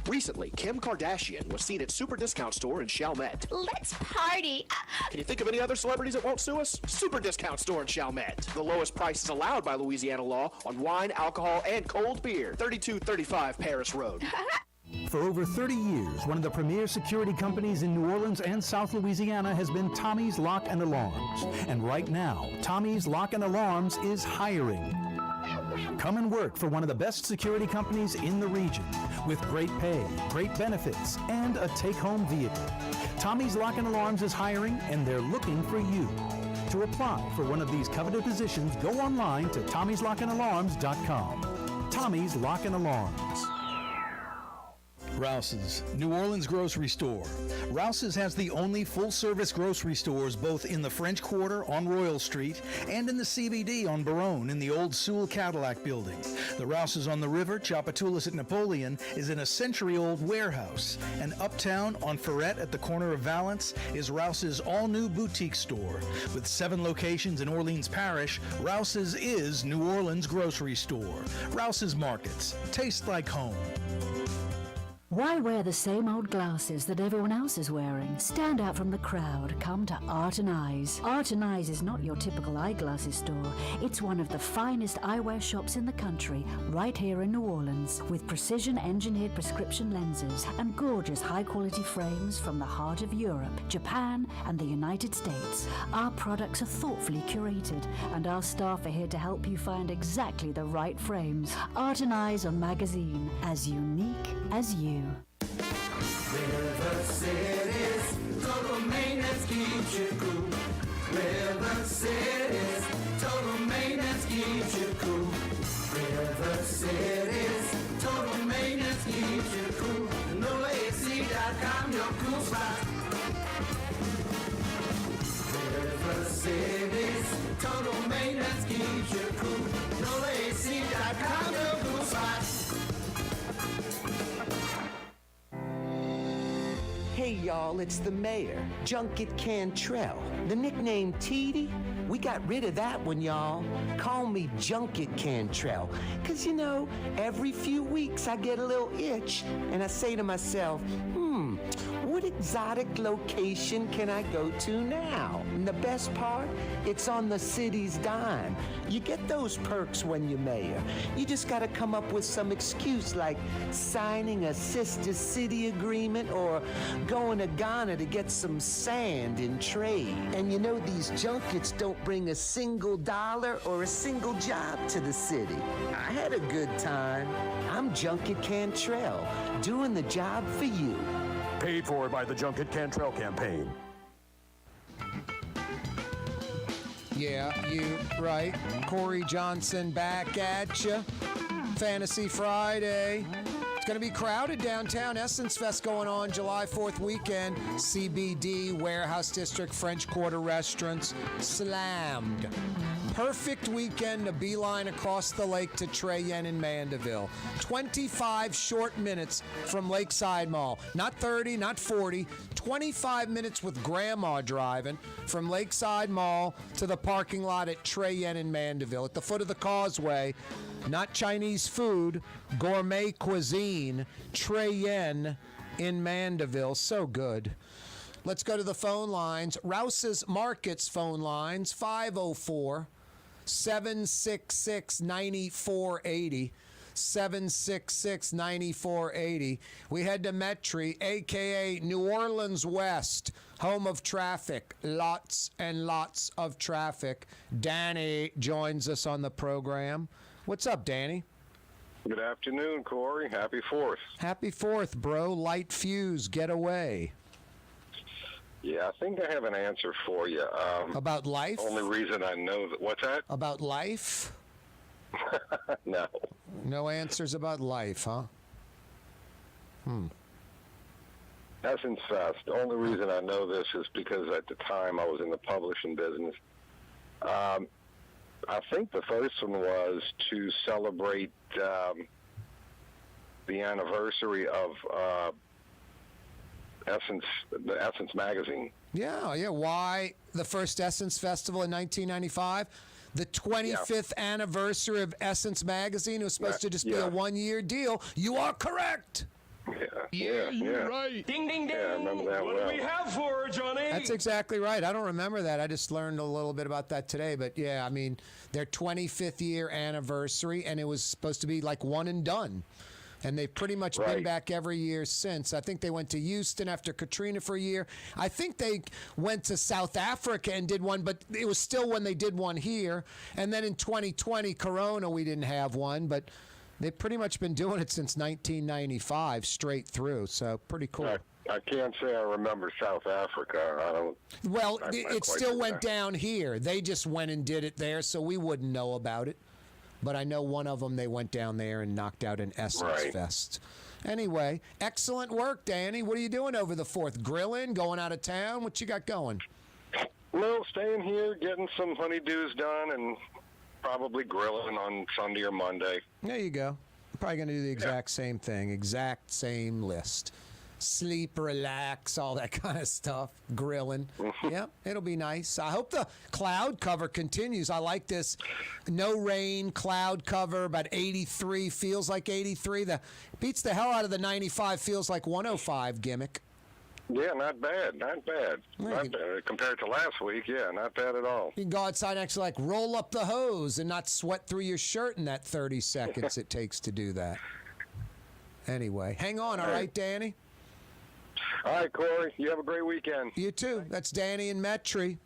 Recently, Kim Kardashian was seen at Super Discount Store in Chalmette. Let's party. Can you think of any other celebrities that won't sue us? Super Discount Store in Chalmette. The lowest prices allowed by Louisiana law on wine, alcohol, and cold beer. 3235 Paris Road. For over 30 years, one of the premier security companies in New Orleans and South Louisiana has been Tommy's Lock and Alarms. And right now, Tommy's Lock and Alarms is hiring. Come and work for one of the best security companies in the region with great pay, great benefits, and a take-home vehicle. Tommy's Lock and Alarms is hiring, and they're looking for you. To apply for one of these coveted positions, go online to tommyslockанdalarms.com. Tommy's Lock and Alarms. Rouse's, New Orleans grocery store. Rouse's has the only full-service grocery stores both in the French Quarter on Royal Street and in the CBD on Baronne in the old Sewell Cadillac building. The Rouse's on the river, Tchoupitoulas at Napoleon, is in a century-old warehouse. And uptown on Ferret at the corner of Valence is Rouse's all-new boutique store. With 7 locations in Orleans Parish, Rouse's is New Orleans grocery store. Rouse's Markets. Taste like home. Why wear the same old glasses that everyone else is wearing? Stand out from the crowd. Come to Art and Eyes. Art and Eyes is not your typical eyeglasses store. It's one of the finest eyewear shops in the country, right here in New Orleans, with precision-engineered prescription lenses and gorgeous high-quality frames from the heart of Europe, Japan, and the United States. Our products are thoughtfully curated, and our staff are here to help you find exactly the right frames. Art and Eyes on Magazine, as unique as you. River City's total maintenance keeps you cool. River City's total maintenance keeps you cool. River City's total maintenance keeps you cool. NoAC.com, your cool spot. River City's total maintenance keeps you cool. NoAC.com, your cool spot. Hey y'all, it's the mayor, Junket Cantrell. The nickname Teety, we got rid of that one, y'all. Call me Junket Cantrell. 'Cause you know, every few weeks I get a little itch and I say to myself, what exotic location can I go to now? And the best part, it's on the city's dime. You get those perks when you're mayor. You just gotta come up with some excuse like signing a sister city agreement or going to Ghana to get some sand in trade. And you know these junkets don't bring a single dollar or a single job to the city. I had a good time. I'm Junket Cantrell, doing the job for you. Paid for by the Junket Cantrell campaign. Yeah, you right. Corey Johnson back at you. Fantasy Friday. It's going to be crowded downtown. Essence Fest going on July 4th weekend. CBD, Warehouse District, French Quarter restaurants slammed. Perfect weekend to beeline across the lake to Trey Yen in Mandeville. 25 short minutes from Lakeside Mall. Not 30, not 40. 25 minutes with Grandma driving from Lakeside Mall to the parking lot at Trey Yen in Mandeville. At the foot of the causeway, not Chinese food, gourmet cuisine, Trey Yen in Mandeville. So good. Let's go to the phone lines. Rouse's Markets phone lines, 504-766-9480. 766-9480. We head to Metri, a.k.a. New Orleans West, home of traffic. Lots and lots of traffic. Danny joins us on the program. What's up, Danny? Good afternoon, Corey. Happy 4th. Happy 4th, bro. Light fuse. Get away. Yeah, I think I have an answer for you. About life? Only reason I know that. What's that? About life? No. No answers about life, huh? Essence Fest. The only reason I know this is because at the time I was in the publishing business. I think the first one was to celebrate the anniversary of the Essence magazine. Yeah. Why the first Essence Festival in 1995? The 25th anniversary of Essence magazine. It was supposed to just be a one-year deal. You are correct. Yeah, you're right. Ding, ding, ding. Yeah, I remember that What do we have for her, Johnny? That's exactly right. I don't remember that. I just learned a little bit about that today. But, yeah, I mean, their 25th year anniversary, and it was supposed to be like one and done. And they've pretty much been back every year since. I think they went to Houston after Katrina for a year. I think they went to South Africa and did one, but it was still when they did one here. And then in 2020, Corona, we didn't have one. But they've pretty much been doing it since 1995 straight through. So pretty cool. I can't say I remember South Africa. I don't. Well, it still went down here. They just went and did it there, so we wouldn't know about it. But I know one of them, they went down there and knocked out an Essence Fest. Anyway, excellent work, Danny. What are you doing over the 4th? Grilling? Going out of town? What you got going? No, staying here, getting some honeydews done, and probably grilling on Sunday or Monday. There you go. Probably going to do the exact same thing. Exact same list. Sleep, relax, all that kind of stuff. Grilling. Yep, it'll be nice. I hope the cloud cover continues. I like this no rain cloud cover, about 83, feels like 83. Beats the hell out of the 95, feels like 105 gimmick. Yeah, not bad. Not bad. Not bad. Compared to last week, yeah, not bad at all. You can go outside and actually like roll up the hose and not sweat through your shirt in that 30 seconds it takes to do that. Anyway, hang on, all right, Danny? All right, Corey. You have a great weekend. You too. That's Danny in Metri.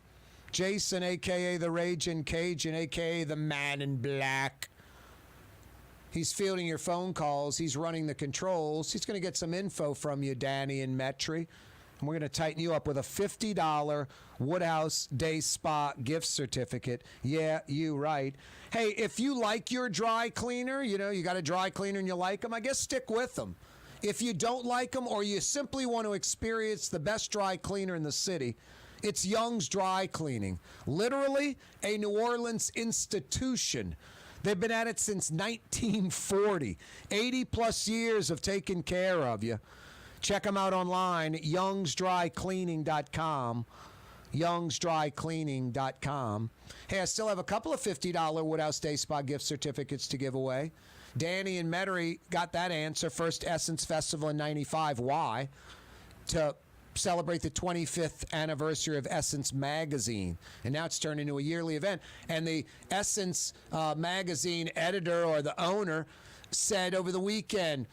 Jason, a.k.a. the Ragin' Cajun, a.k.a. the Man in Black. He's fielding your phone calls. He's running the controls. He's going to get some info from you, Danny in Metri. And we're going to tighten you up with a $50 Woodhouse Day Spa gift certificate. Yeah, you right. Hey, if you like your dry cleaner, you got a dry cleaner and you like them, I guess stick with them. If you don't like them or you simply want to experience the best dry cleaner in the city, it's Young's Dry Cleaning. Literally a New Orleans institution. They've been at it since 1940. 80-plus years of taking care of you. Check them out online at youngsdrycleaning.com. youngsdrycleaning.com. Hey, I still have a couple of $50 Woodhouse Day Spa gift certificates to give away. Danny and Metairie got that answer. First Essence Festival in 95. Why? To celebrate the 25th anniversary of Essence Magazine. And now it's turned into a yearly event. And the Essence Magazine editor or the owner said over the weekend,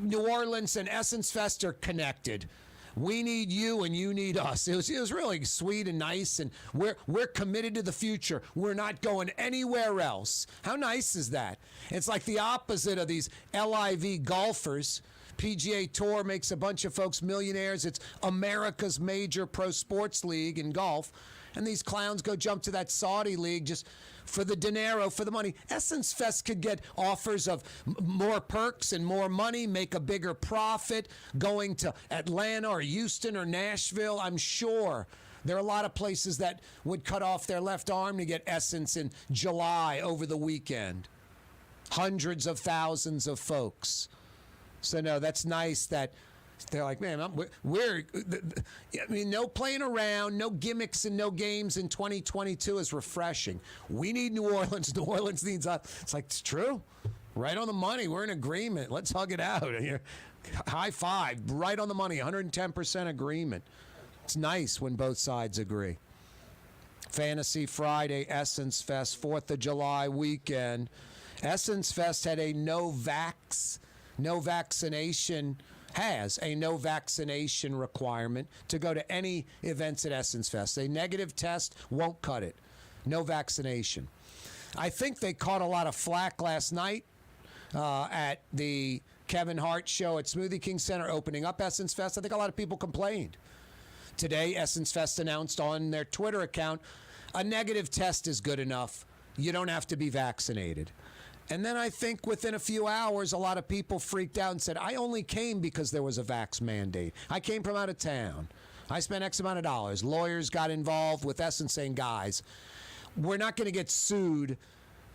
New Orleans and Essence Fest are connected. We need you and you need us. It was really sweet and nice, and we're committed to the future. We're not going anywhere else. How nice is that? It's like the opposite of these LIV golfers. PGA Tour makes a bunch of folks millionaires. It's America's major pro sports league in golf. And these clowns go jump to that Saudi league just for the dinero, for the money. Essence Fest could get offers of more perks and more money, make a bigger profit, going to Atlanta or Houston or Nashville. I'm sure there are a lot of places that would cut off their left arm to get Essence in July over the weekend. Hundreds of thousands of folks. So, no, that's nice that they're like, man, no playing around, no gimmicks and no games in 2022 is refreshing. We need New Orleans. New Orleans needs us. It's like, it's true. Right on the money. We're in agreement. Let's hug it out. High five. Right on the money. 110% agreement. It's nice when both sides agree. Fantasy Friday, Essence Fest, 4th of July weekend. Essence Fest had a no vaccination requirement to go to any events at Essence Fest. A negative test won't cut it. No vaccination. I think they caught a lot of flack last night at the Kevin Hart show at Smoothie King Center opening up Essence Fest. I think a lot of people complained. Today, Essence Fest announced on their Twitter account, a negative test is good enough. You don't have to be vaccinated. And then I think within a few hours, a lot of people freaked out and said, I only came because there was a vax mandate. I came from out of town. I spent X amount of dollars. Lawyers got involved with Essence saying, guys, we're not going to get sued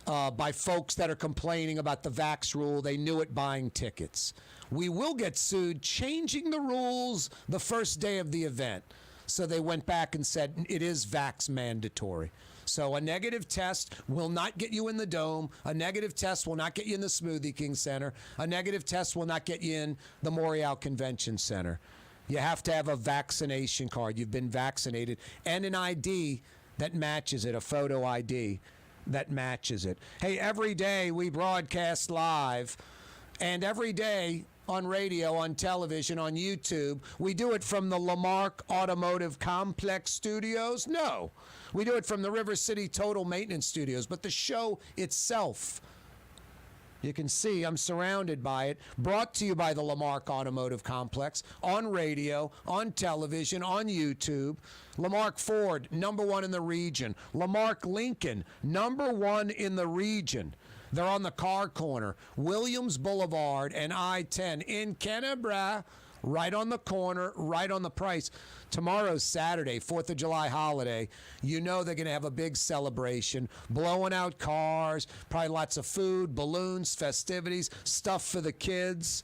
by folks that are complaining about the vax rule. They knew it buying tickets. We will get sued changing the rules the first day of the event. So they went back and said it is vax mandatory. So a negative test will not get you in the Dome. A negative test will not get you in the Smoothie King Center. A negative test will not get you in the Montreal Convention Center. You have to have a vaccination card. You've been vaccinated. And an ID that matches it, a photo ID that matches it. Hey, every day we broadcast live, and every day on radio, on television, on YouTube. We do it from the Lamarck Automotive Complex Studios? No. We do it from the River City Total Maintenance Studios. But the show itself, you can see I'm surrounded by it, brought to you by the Lamarck Automotive Complex, on radio, on television, on YouTube. Lamarck Ford, #1 in the region. Lamarck Lincoln, #1 in the region. They're on the car corner, Williams Boulevard and I-10 in Kennebra. Right on the corner, right on the price. Tomorrow's Saturday, 4th of July holiday. You know they're going to have a big celebration, blowing out cars, probably lots of food, balloons, festivities, stuff for the kids.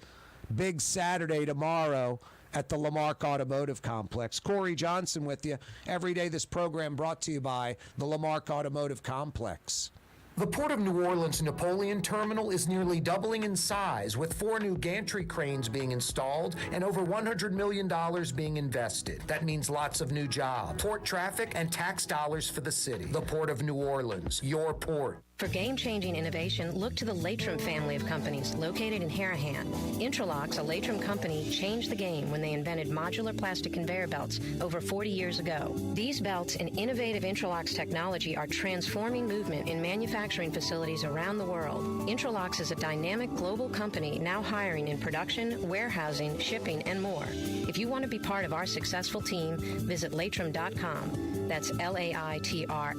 Big Saturday tomorrow at the Lamarck Automotive Complex. Corey Johnson with you. Every day this program brought to you by the Lamarck Automotive Complex. The Port of New Orleans Napoleon Terminal is nearly doubling in size, with 4 new gantry cranes being installed and over $100 million being invested. That means lots of new jobs, port traffic, and tax dollars for the city. The Port of New Orleans, your port. For game-changing innovation, look to the Latrim family of companies located in Harahan. Intralocks, a Latrim company, changed the game when they invented modular plastic conveyor belts over 40 years ago. These belts and innovative Intralocks technology are transforming movement in manufacturing facilities around the world. Intralocks is a dynamic global company now hiring in production, warehousing, shipping, and more. If you want to be part of our successful team, visit Latrim.com. That's LAITRAM.com.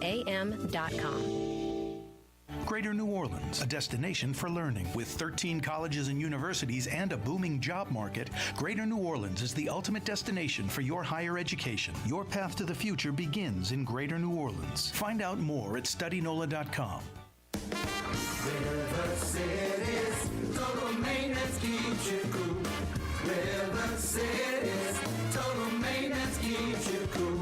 Greater New Orleans, a destination for learning. With 13 colleges and universities and a booming job market, Greater New Orleans is the ultimate destination for your higher education. Your path to the future begins in Greater New Orleans. Find out more at studynola.com. River City's total maintenance keeps you cool. River City's total maintenance keeps you cool.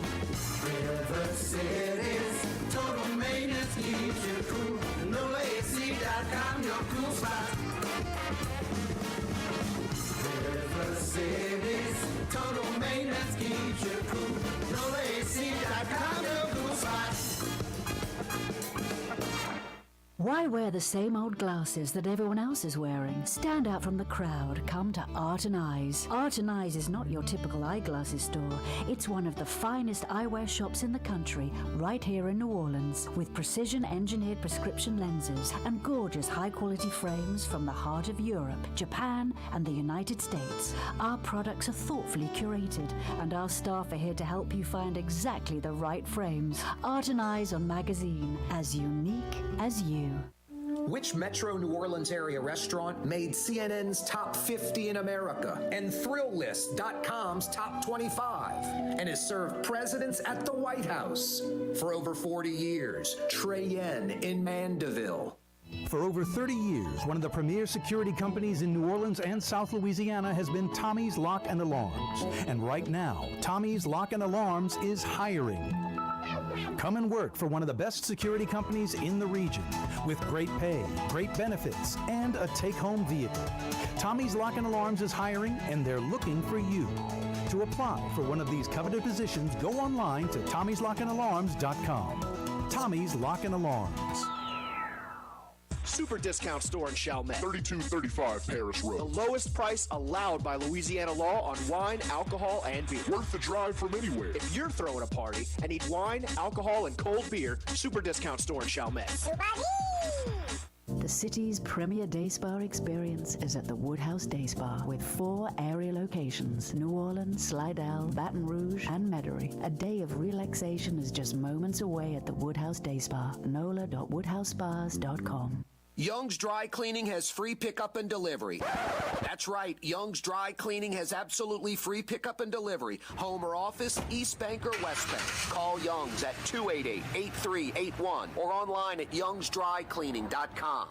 River City's total maintenance keeps you cool. NolaAC.com, your cool spot. River City's total maintenance keeps you cool. NolaAC.com, your cool spot. Why wear the same old glasses that everyone else is wearing? Stand out from the crowd. Come to Art and Eyes. Art and Eyes is not your typical eyeglasses store. It's one of the finest eyewear shops in the country, right here in New Orleans, with precision-engineered prescription lenses and gorgeous high-quality frames from the heart of Europe, Japan, and the United States. Our products are thoughtfully curated, and our staff are here to help you find exactly the right frames. Art and Eyes on Magazine, as unique as you. Which Metro New Orleans area restaurant made CNN's top 50 in America and ThrillList.com's top 25 and has served presidents at the White House for over 40 years? Trey Yen in Mandeville. For over 30 years, one of the premier security companies in New Orleans and South Louisiana has been Tommy's Lock and Alarms. And right now, Tommy's Lock and Alarms is hiring. Come and work for one of the best security companies in the region with great pay, great benefits, and a take-home vehicle. Tommy's Lock and Alarms is hiring, and they're looking for you. To apply for one of these coveted positions, go online to Tommy'sLockandAlarms.com. Tommy's Lock and Alarms. Super discount store in Chalmette. 3235 Paris Road. The lowest price allowed by Louisiana law on wine, alcohol, and beer. Worth the drive from anywhere. If you're throwing a party and need wine, alcohol, and cold beer, Super discount store in Chalmette. The city's premier day spa experience is at the Woodhouse Day Spa with 4 area locations: New Orleans, Slidell, Baton Rouge, and Metairie. A day of relaxation is just moments away at the Woodhouse Day Spa. NOLA.WoodhouseSpas.com. Young's Dry Cleaning has free pickup and delivery. That's right, Young's Dry Cleaning has absolutely free pickup and delivery. Home or office, East Bank or West Bank. Call Young's at 288-8381 or online at youngsdrycleaning.com.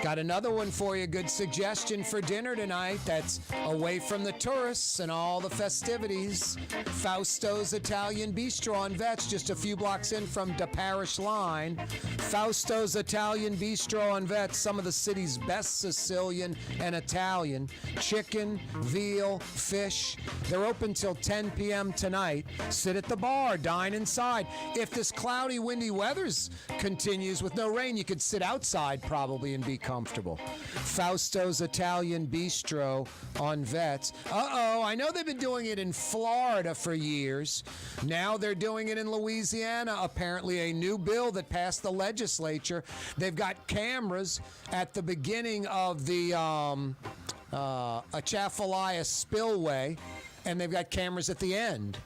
Got another one for you. Good suggestion for dinner tonight. That's away from the tourists and all the festivities. Fausto's Italian Bistro on Vets, just a few blocks in from the Parish Line. Fausto's Italian Bistro on Vets, some of the city's best Sicilian and Italian. Chicken, veal, fish. They're open till 10 p.m. tonight. Sit at the bar, dine inside. If this cloudy, windy weather continues with no rain, you could sit outside probably and be comfortable. Fausto's Italian Bistro on Vets. I know they've been doing it in Florida for years. Now they're doing it in Louisiana. Apparently a new bill that passed the legislature. They've got cameras at the beginning of the Atchafalaya spillway and they've got cameras at the end.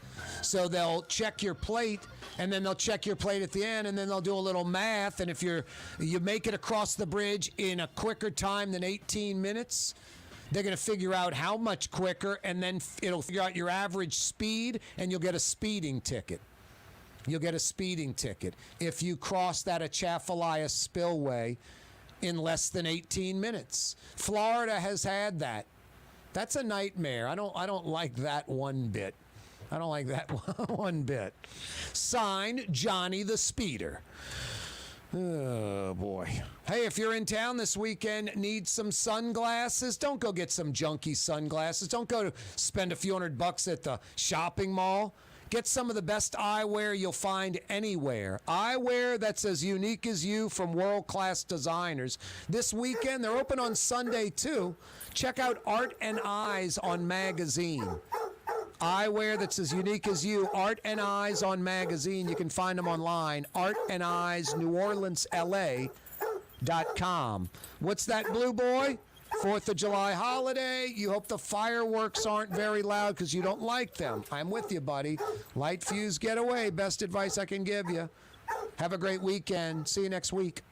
So they'll check your plate, and then they'll check your plate at the end, and then they'll do a little math. And if you make it across the bridge in a quicker time than 18 minutes, they're going to figure out how much quicker, and then it'll figure out your average speed, and you'll get a speeding ticket. You'll get a speeding ticket if you cross that Atchafalaya spillway in less than 18 minutes. Florida has had that. That's a nightmare. I don't like that one bit. I don't like that one bit. Signed, Johnny the Speeder. Oh, boy. Hey, if you're in town this weekend, need some sunglasses, don't go get some junky sunglasses. Don't go spend a few $100 at the shopping mall. Get some of the best eyewear you'll find anywhere. Eyewear that's as unique as you from world-class designers. This weekend, they're open on Sunday, too. Check out Art and Eyes on Magazine. Eyewear that's as unique as you. Art and Eyes on Magazine. You can find them online. Art and Eyes, NewOrleansLA.com. What's that, Blue Boy? 4th of July holiday. You hope the fireworks aren't very loud because you don't like them. I'm with you, buddy. Light fuse, get away. Best advice I can give you. Have a great weekend. See you next week.